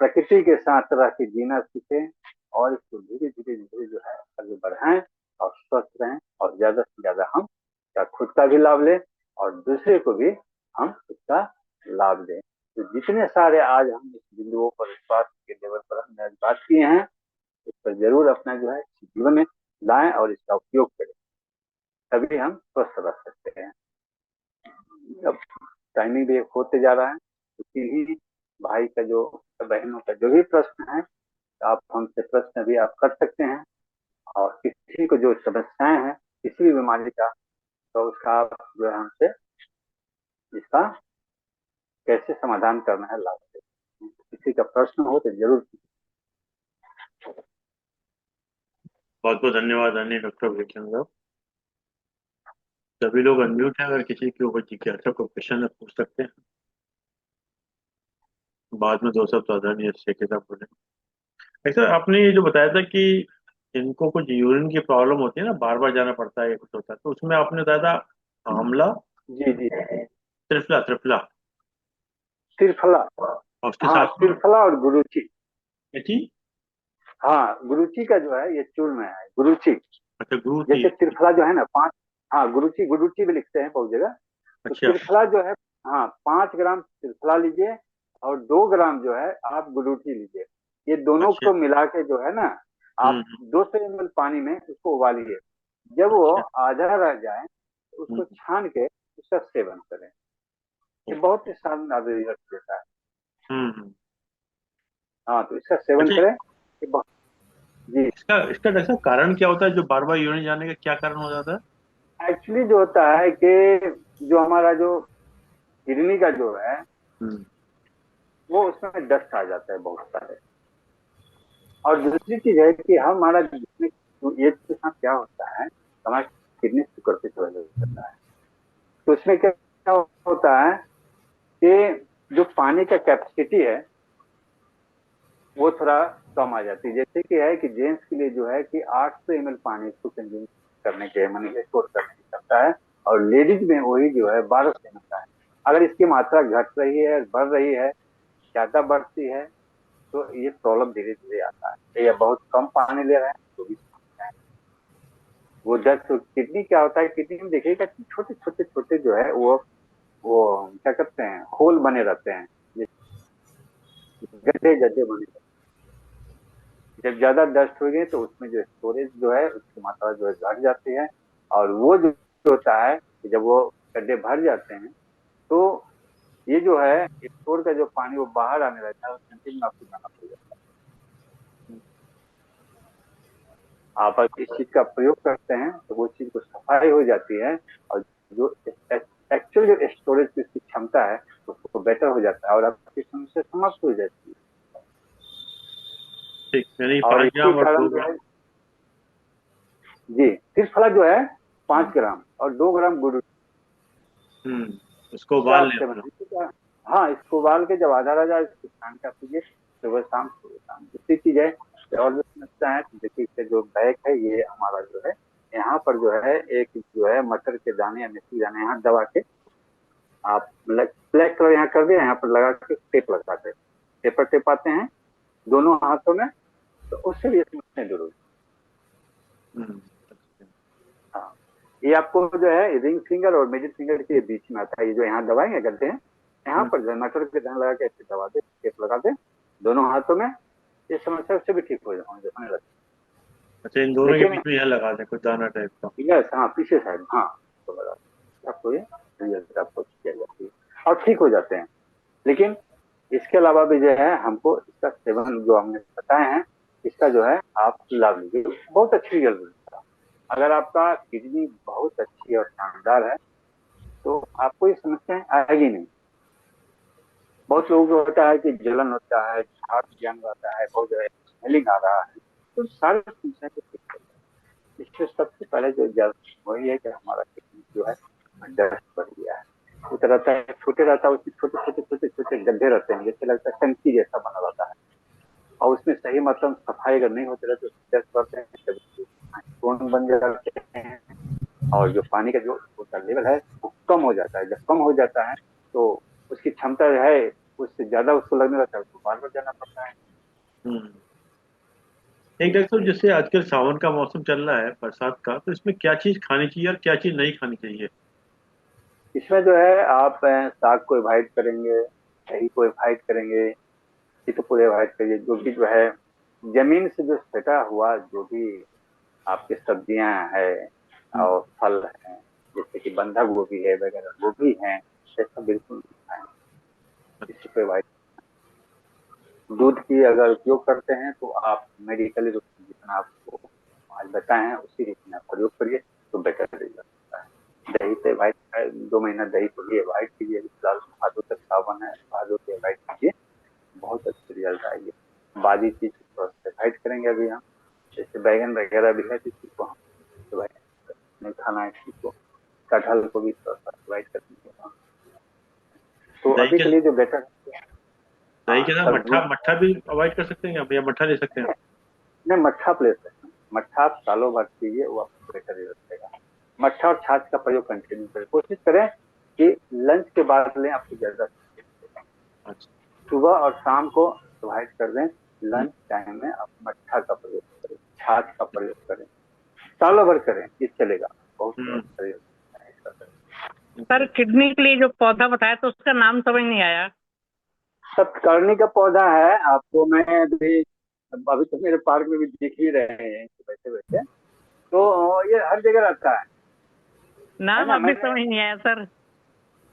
प्रकृति के साथ रह के जीना सीखें और इसको धीरे धीरे धीरे जो है आगे बढ़ाएं और स्वस्थ रहें और ज्यादा से ज्यादा हम खुद का भी लाभ लें और दूसरे को भी हम इसका लाभ दें। तो जितने सारे आज हम इस बिंदुओं पर स्वास्थ्य के लेवल पर हमने आज बात किए हैं इस पर जरूर अपना जो है जीवन में लाएं और इसका उपयोग करें, तभी हम स्वस्थ रह सकते हैं। अब टाइमिंग भी होते जा रहा है, किसी भी भाई का जो बहनों का जो भी प्रश्न है तो आप हमसे प्रश्न भी आप कर सकते हैं और किसी को जो समस्याएं हैं किसी भी बीमारी का तो उसका आप जो है हमसे इसका कैसे समाधान करना है लाभ से। किसी का प्रश्न हो तो जरूर। बहुत बहुत धन्यवाद आदरणीय डॉक्टर विवेकानंद। सभी लोग अनम्यूट हैं, अगर किसी के ऊपर जिज्ञासा को क्वेश्चन पूछ सकते हैं। बाद में दो शब्द आदरणीय शेख साहब बोले। ऐसा आपने ये जो बताया था कि इनको कुछ यूरिन की प्रॉब्लम होती है ना, बार बार जाना पड़ता है, कुछ होता है, तो उसमें आपने बताया था आंवला, जी जी। त्रिफला त्रिफला त्रिफला। और उसके हाँ साथ में त्रिफला और गुरुची। मेथी। हाँ गुरुची का जो है ये चूर्ण है गुरुची। अच्छा, गुड़ की। जैसे त्रिफला जो है ना 5, हाँ गुरुची गुरुची भी लिखते हैं बहुत जगह। तो अच्छा। त्रिफला जो है, हाँ 5 ग्राम त्रिफला लीजिए और 2 ग्राम जो है आप गुरुची लीजिए। ये दोनों अच्छा। को मिला के जो है ना आप हम्म। 200 ml पानी में उसको उबालिए। जब वो अच्छा। आधा रह जाए तो उसको हम्म। छान के उसका सेवन करें। ये बहुत ही शानदार रिजल्ट देता है। हम्म। हाँ तो इसका सेवन अच्छा, करें ये बहुत। जी। इसका इसका ऐसा कारण क्या होता है, जो बार बार यूरिन जाने का क्या कारण हो जाता है? एक्चुअली जो होता है कि जो हमारा जो किडनी का जो है हम्म। वो उसमें डस्ट आ जाता है बहुत सारे। और दूसरी चीज है कि हमारा जिसमें एज के साथ क्या होता है, हमारा किडनी शुगर पे थोड़ा होता है। तो उसमें क्या होता है कि जो पानी का कैपेसिटी है वो थोड़ा कम आ जाती है। जैसे कि है कि जेंट्स के लिए जो है कि 800 ml पानी इसको कंज्यूम करने के माने स्टोर करने की क्षमता है, और लेडीज में वही जो है 1200 ml का है। अगर इसकी मात्रा घट रही है, बढ़ रही है, ज्यादा बढ़ती है, तो ये प्रॉब्लम धीरे धीरे आता है। या बहुत कम पानी ले रहे हैं तो भी समस्या है। वो दस्त, किडनी क्या होता है, किडनी में देखिएगा कि छोटे छोटे छोटे जो है वो क्या करते हैं, होल बने रहते हैं, गड्ढे गड्ढे बने रहते हैं। जब ज्यादा डस्ट हो गई तो उसमें जो स्टोरेज जो है उसकी मात्रा जो है घट जाती है। और वो जो होता है कि जब वो गड्ढे भर जाते हैं तो ये जो है स्टोर का जो पानी वो बाहर आने लगता है, सेंटिंग में आपको जाना पड़ जाता है। आप अगर इस चीज का प्रयोग करते हैं तो वो चीज को सफाई हो जाती है, और जो एक्चुअल जो स्टोरेज की उसकी क्षमता है उसको बेटर हो जाता है, और आपकी समस्या समाप्त हो जाती है। ठीक, यानी और पाँच इसी ग्राम और कारण दो जो ग्राम है, जी, त्रिफला जो है हम्म 5 ग्राम और 2 ग्राम गुड़ उसको का उबाल आप लें सेवन अपना। कीजिए। हाँ, इसको उबाल के जब आधा रह जाए इसको छान के आप पीजिए, सुबह शाम। दूसरी चीज है, और जो समस्या है, देखिए इसका जो बैक है ये हमारा जो है, यहाँ पर जो है एक जो है मटर के दाने या मेथी दाने यहाँ दबा के आप ब्लैक कलर यहाँ कर दिया, यहाँ पर लगा के टेप लगाते हैं, पेपर टेप आते हैं दोनों हाथों में, तो उससे भी ये समस्या दूर होगी। हम्म हाँ, ये आपको जो है रिंग फिंगर और मिडिल फिंगर के बीच में आता है। ये जो यहाँ दबाएंगे करते हैं, यहाँ हम्म, पर जनरेटर के दान लगा के ऐसे दबा दे, टेप लगा दे दोनों हाथों में, ये समस्या उससे भी ठीक होने लगती अच्छा, इन है। दोनों के लेकिन बीच में यह लगा दें कुछ दाना टाइप का। यस, हाँ, पीछे साइड, हाँ, तो लगा आपको ये रिजल्ट आपको किया जाती है और ठीक हो जाते हैं। लेकिन इसके अलावा भी जो है हमको इसका सेवन जो हमने बताए हैं, इसका जो है आप लाभ लीजिए, बहुत अच्छी रिजल्ट मिलता है। अगर आपका किडनी बहुत अच्छी और शानदार है तो आपको ये समस्याएं आएगी नहीं। बहुत लोगों को होता है कि जलन होता है, हार्ट जम जाता है, बहुत ज्यादा स्मेलिंग आ रहा है, तो सारी समस्या को ठीक कर। इससे सबसे पहले जो वही है कि हमारा किडनी जो है डस्ट बढ़ गया है। वो तो रहता है, छोटे रहता है, उसमें छोटे छोटे छोटे छोटे गड्ढे रहते हैं, जैसे लगता है टंकी जैसा बना रहता है। और उसमें सही मतलब सफाई अगर नहीं होती रहती तो डस्ट बढ़ते हैं, कभी स्टोन बन जाते हैं, और जो पानी का जो उसका लेवल है वो कम हो जाता है। जब कम हो जाता है तो उसकी क्षमता जो है उससे ज्यादा उसको लगने लगता है, उसको बार बार जाना पड़ता है। हम्म एक डॉक्टर साहब, जैसे आजकल सावन का मौसम चल रहा है, बरसात का, तो इसमें क्या चीज खानी चाहिए और क्या चीज नहीं खानी चाहिए? इसमें जो है आप साग को अवॉइड करेंगे, दही को अवॉइड करेंगे, ये तो पूरे अवॉइड करिए। जो भी जो है जमीन से जो सटा हुआ जो भी आपके सब्जियां है हम्म और फल है, जैसे कि बंधा गोभी है वगैरह, गोभी है, ये सब बिल्कुल नहीं खाएं, इसी पे अवॉइड। दूध की अगर उपयोग करते हैं तो आप मेडिकली जितना आपको आज बताए हैं उसी रीति में आप प्रयोग करिए तो बेटर रिजल्ट होता है। दही से अवॉइड, 2 महीना दही को भी अवॉइड कीजिए। फिलहाल भादों तक सावन है, भादों से अवॉइड कीजिए, बहुत अच्छे रिजल्ट आएंगे। बादी चीज को अवॉइड करेंगे अभी हम, जैसे बैगन वगैरह भी है तो इसी को हम अवॉइड नहीं खाना है, इसी को कटहल को भी थोड़ा सा अवॉइड करेंगे। तो दही अभी के के लिए जो बेटर है, दही हाँ, के साथ सब्जी। मट्ठा मट्ठा भी अवॉइड कर सकते हैं आप, या मट्ठा ले सकते हैं? नहीं, मट्ठा आप ले सकते हैं, मट्ठा आप सालों भर पीजिए, वो आपको बेटर ही रखेगा। मट्ठा और छाछ का प्रयोग कंटिन्यू करें, कोशिश करें कि लंच के बाद लें, आपको ज्यादा अच्छा। सुबह और शाम को अवॉइड कर दें। हम्म, लंच टाइम में आप मट्ठा का प्रयोग करें, छाछ का प्रयोग करें, सालों भर करें, ये चलेगा, बहुत हम्म अच्छा रहेगा। सर किडनी के लिए जो पौधा बताया तो उसका नाम समझ नहीं आया। सतकर्णी का पौधा है, आपको मैं अभी अभी तो मेरे पार्क में भी दिख ही रहे हैं बैठे बैठे, तो ये हर जगह रहता है नाम ना। अभी समझ नहीं आया सर।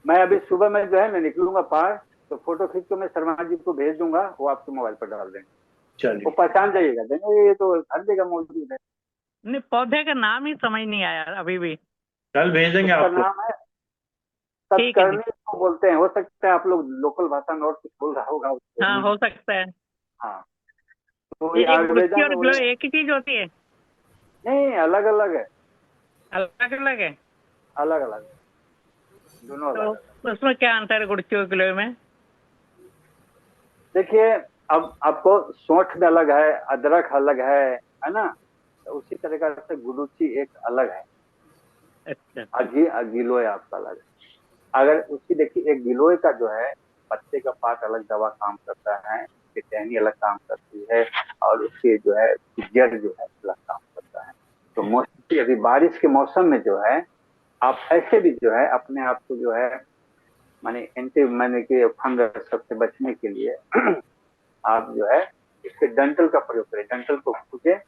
मैं अभी सुबह में जो है मैं निकलूंगा पार्क, तो फोटो खींच के मैं शर्मा जी को भेज दूंगा, वो आपके मोबाइल पर डाल देंगे, वो चलिए, पहचान जाइएगा, देंगे ये तो हर जगह मौजूद है। नहीं, पौधे का नाम ही समझ नहीं आया अभी भी। कल भेज देंगे उसका आपको। नाम है ठीक है जी। सतकर्णी को बोलते हैं, हो सकता है आप लोग लोकल भाषा में और कुछ बोल रहा होगा उसको। हाँ, हो सकता है। हाँ, तो ये ये एक आयुर्वेदा गुड़की में और ग्लो एक ही चीज होती है? नहीं, अलग अलग है, अलग अलग है? अलग अलग है, दोनों अलग तो अलग। उसमें क्या अंतर है गुड़की और ग्लो में? देखिए, अब आपको सौंठ में अलग है, अदरक अलग है ना? तो उसी तरीके से गुडुचि एक अलग है, अच्छा। गिलोय आपका अलग है। अगर उसकी देखिए, एक गिलोय का जो है पत्ते का पात अलग दवा काम करता है, उसकी टहनी अलग काम करती है, और उसके जो है जड़ जो है अलग काम करता है। तो मोस्टली अभी बारिश के मौसम में जो है, आप ऐसे भी जो है अपने आप को जो है माने एंटी माने कि फंगस सबसे बचने के लिए आप जो है इसके डंठल का प्रयोग करें। डंठल को कूटे,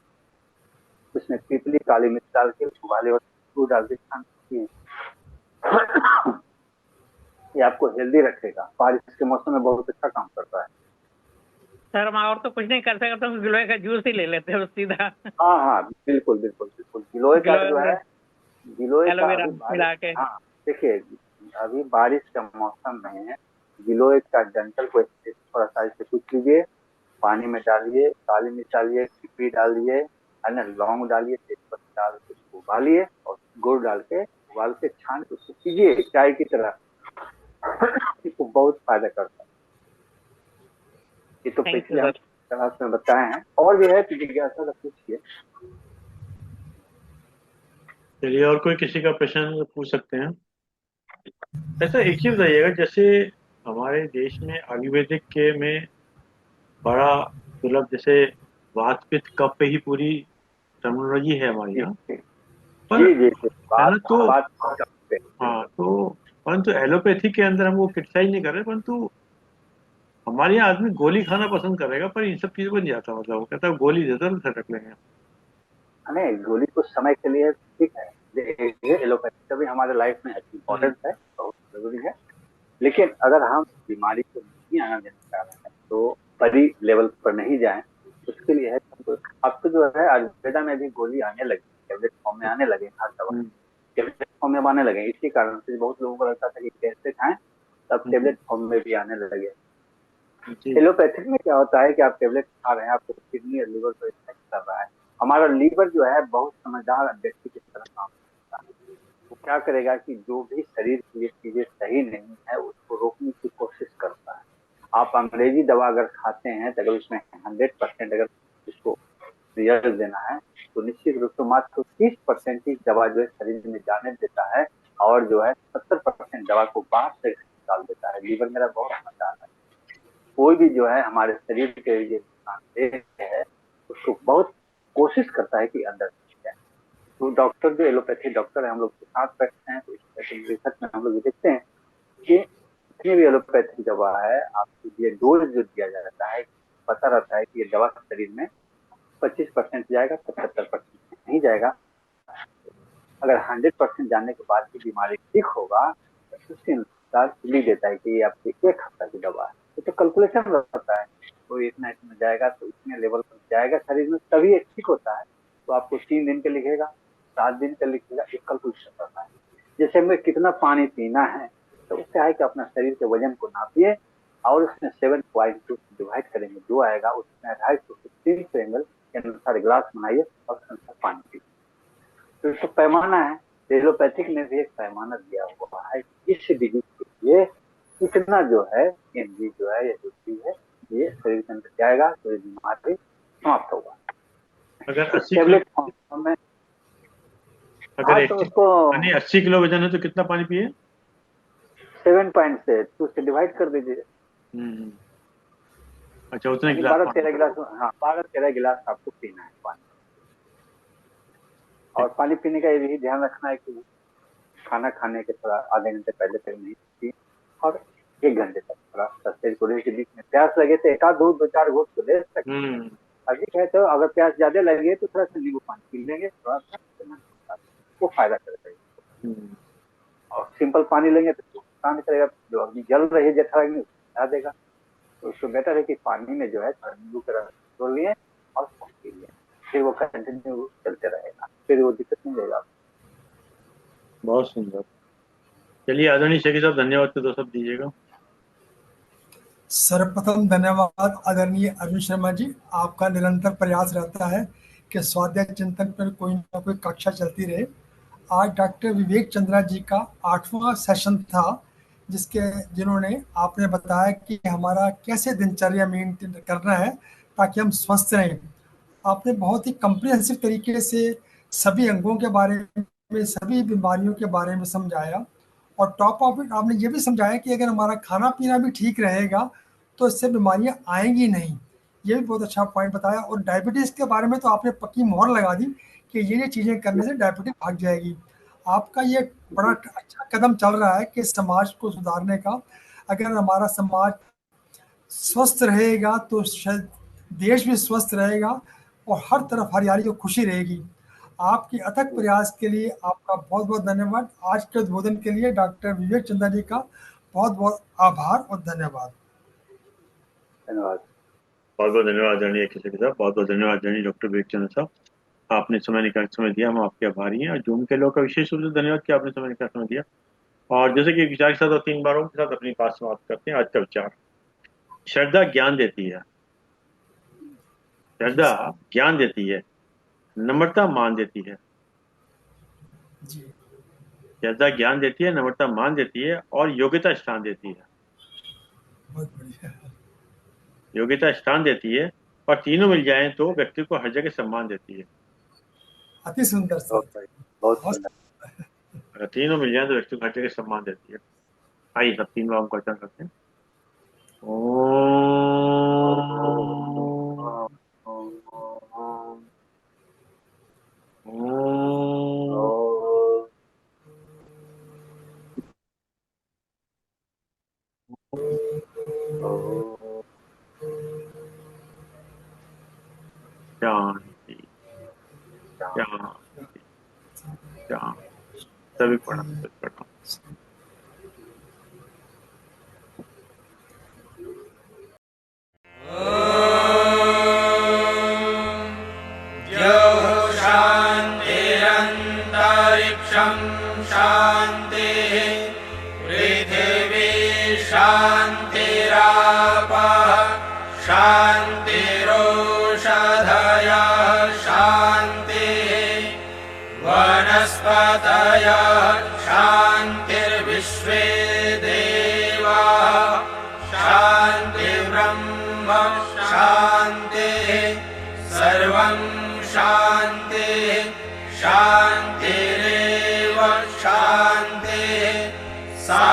उसमें पीपली काली मिर्च डाल के उबाले और दूध डाल के खान पिए। ये आपको हेल्दी रखेगा, बारिश के मौसम में बहुत अच्छा काम करता है। सर हम और तो कुछ नहीं कर सकते, हम गिलोय का जूस ही ले लेते हैं सीधा। हाँ हाँ, बिल्कुल बिल्कुल बिल्कुल, गिलोय का जो गिलोय है, गिलोय का एलोवेरा अभी बारिश, मिला के। हाँ देखिए, अभी बारिश का मौसम में गिलोय का डंठल को थोड़ा सा ऐसे कुछ लीजिए, पानी में डालिए, काली मिर्च डालिए, पिपली डालिए, है ना, लौंग डालिए, तेजपत्ता डाल के उसको उबालिए और गुड़ डाल के उबाल के छान के उसको पीजिए चाय की तरह। इसको बहुत फायदा करता है। ये तो थैंक यू पिछले हम सर। क्लास में बताए हैं, और भी है तो जिज्ञासा तो पूछिए। चलिए, और कोई किसी का प्रश्न पूछ सकते हैं? ऐसा एक चीज बताइएगा, जैसे हमारे देश में आयुर्वेदिक के में बड़ा मतलब जैसे वात पित्त कफ पे ही पूरी टर्मिनोलॉजी है हमारे जी यहाँ। जी पर जी जी जी, है बात ना, तो बात करते हैं, हाँ बिल्कुल। तो परंतु एलोपैथी के अंदर हम वो क्रिटिसाइज नहीं कर रहे, परंतु हमारे यहाँ आदमी गोली खाना पसंद करेगा, पर इन सब चीजों को नहीं जाता। मतलब वो कहता है गोली देता तो रख लेंगे। नहीं, गोली कुछ समय के लिए ठीक है, देखिए एलोपैथी का भी हमारे लाइफ में हम्म। इम्पोर्टेंस है, बहुत जरूरी है। लेकिन अगर हम बीमारी को नहीं आना देना चाह रहे हैं तो बड़ी लेवल पर नहीं जाएं। उसके लिए है तो, अब तो जो है आयुर्वेदा में भी गोली आने लगी, टेबलेट फॉर्म में आने लगे, हर दवा हम्म। टेबलेट फॉर्म में आने लगे। इसी कारण से बहुत लोगों को लगता था कि कैसे खाएं, तब हम्म। टेबलेट फॉर्म में भी आने लगे। जी। एलोपैथिक में क्या होता है कि आप टेबलेट खा रहे हैं, आपको किडनी और लिवर को इफेक्ट कर रहा है। हमारा लीवर जो है बहुत समझदार व्यक्ति की तरह काम करता है। वो क्या करेगा कि जो भी शरीर की ये चीजें सही नहीं है उसको रोकने की कोशिश करता है। आप अंग्रेजी दवा अगर खाते हैं तो अगर उसमें 100% अगर उसको रिजल्ट देना है, तो निश्चित रूप से मात्र 30% ही दवा जो है शरीर में जाने देता है, और जो है 70% दवा को बाहर से निकाल देता है। लीवर मेरा बहुत समझदार है। कोई भी जो है हमारे शरीर के ये नुकसानदेह है उसको बहुत कोशिश करता है कि अंदर जाए। तो डॉक्टर जो एलोपैथी डॉक्टर है, हम लोग के साथ बैठते हैं तो इस रिसर्च में हम लोग ये देखते हैं कि जितनी भी एलोपैथी दवा है, आपको ये डोज जो दिया जाता है, पता रहता है कि ये दवा शरीर में 25% जाएगा, 75% नहीं जाएगा। अगर 100% जाने के बाद भी बीमारी ठीक होगा तो उसके अनुसार लिख देता है कि ये आपकी 1 हफ्ता की दवा है। ये तो कैलकुलेशन रहता है, तो इतना इतना जाएगा तो इतने लेवल पर जाएगा शरीर में तभी ये ठीक होता है। तो आपको 3 दिन का लिखेगा, 7 दिन का लिखेगा, एक कैलकुलेशन रहता है। जैसे हमें कितना पानी पीना है, तो उससे है कि अपना शरीर के वजन को नापिए और उसमें 7.2 डिवाइड करेंगे, जो आएगा उसमें 250 से 300 ml के अनुसार गिलास बनाइए और उसके अनुसार पानी पीजिए। तो इसका पैमाना है। एलोपैथिक में भी एक पैमाना दिया हुआ है कि इस डिजीज के लिए इतना जो है एमजी जो है या जो चीज है ये शरीर के अंदर जाएगा तो ये बीमारी समाप्त होगा। अगर तो 80 किलो, टेबलेट फॉर्म में, अगर हाँ तो 80 उसको यानी 80 किलो वजन है तो कितना पानी पिए? 7.2 से डिवाइड कर दीजिए, हम्म। अच्छा, उतने यानी गिलास बारह पानी। तेरह गिलास हाँ 12-13 गिलास आपको पीना है पानी। और ठीक। पानी पीने का ये भी ध्यान रखना है कि खाना खाने के थोड़ा आधे घंटे पहले तक नहीं पी, और 1 घंटे तक थोड़ा शरीर को रेस्ट। के बीच में प्यास लगे तो एक आध दो चार घूट तो ले सकते हैं। हम्म। अधिक है तो अगर प्यास ज्यादा लगे तो थोड़ा सा नींबू पानी पी लेंगे, थोड़ा सा वो फायदा करेगा। हम्म। और सिंपल पानी लेंगे तो नुकसान करेगा, जो अग्नि जल रही है जठराग्नि उसको हटा देगा। तो उसको बेटर है कि पानी में जो है थोड़ा नींबू का रस घोल लिए और उसको पी लिए, फिर वो कंटिन्यू चलते रहेगा, फिर वो दिक्कत नहीं रहेगा। बहुत सुंदर। चलिए आदरणीय शेखी साहब, धन्यवाद के दो शब्द दीजिएगा। सर्वप्रथम धन्यवाद आदरणीय अरविंद शर्मा जी। आपका निरंतर प्रयास रहता है कि स्वाध्याय चिंतन पर कोई ना कोई कक्षा चलती रहे। आज डॉक्टर विवेक चंद्रा जी का 8वां सेशन था, जिन्होंने आपने बताया कि हमारा कैसे दिनचर्या मेंटेन करना है ताकि हम स्वस्थ रहें। आपने बहुत ही कम्प्रिहेंसिव तरीके से सभी अंगों के बारे में, सभी बीमारियों के बारे में समझाया, और टॉप ऑफ इट आपने ये भी समझाया कि अगर हमारा खाना पीना भी ठीक रहेगा तो इससे बीमारियां आएंगी नहीं। ये भी बहुत अच्छा पॉइंट बताया। और डायबिटीज के बारे में तो आपने पक्की मोहर लगा दी कि ये चीजें करने से डायबिटीज भाग जाएगी। आपका ये बड़ा अच्छा कदम चल रहा है कि समाज को सुधारने का। अगर हमारा समाज स्वस्थ रहेगा तो शायद देश भी स्वस्थ रहेगा और हर तरफ हरियाली और खुशी रहेगी। आपकी अथक प्रयास के लिए आपका बहुत बहुत धन्यवाद। आज के उद्बोधन के लिए डॉक्टर विवेक चंद्रा जी का बहुत बहुत आभार और धन्यवाद। धन्यवाद। बहुत बहुत धन्यवाद आदरणीय केसरी साहब, बहुत बहुत धन्यवाद आदरणीय डॉक्टर विवेक चंद्र साहब। आपने समय निकाल समय दिया, हम आपके आभारी हैं। और जूम के लोगों का विशेष रूप से धन्यवाद कि आपने समय निकाल समय दिया। और जैसे कि विचार के साथ और 3 बारों के साथ अपनी बात समाप्त करते हैं। आज का विचार, श्रद्धा ज्ञान देती है, श्रद्धा ज्ञान देती है, नम्रता मान देती है। जी, श्रद्धा ज्ञान देती है, नम्रता मान देती है और योग्यता स्थान देती है। बहुत बढ़िया। योग्यता स्थान देती है और तीनों मिल जाएं तो व्यक्ति को हर जगह सम्मान देती है। अति सुंदर सर। बहुत बढ़िया, बहुत बहुत सुंदर। अगर तीनों मिल जाएं तो व्यक्ति को हर जगह सम्मान देती है। आइए सब 3 बार का उच्चारण करते हैं। शांति शांति शांति। सभी प्रणाम, सभी प्रणाम। शान्तिरन्तरिक्षं शान्तिः पृथिवी शान्तिरापः शान्तिरोषधयः शान्तिः वनस्पतयः शान्तिर्विश्वे देवाः शान्तिर्ब्रह्म शान्तिः सर्वं शान्तिः शान्तिरेव शान्तिः सा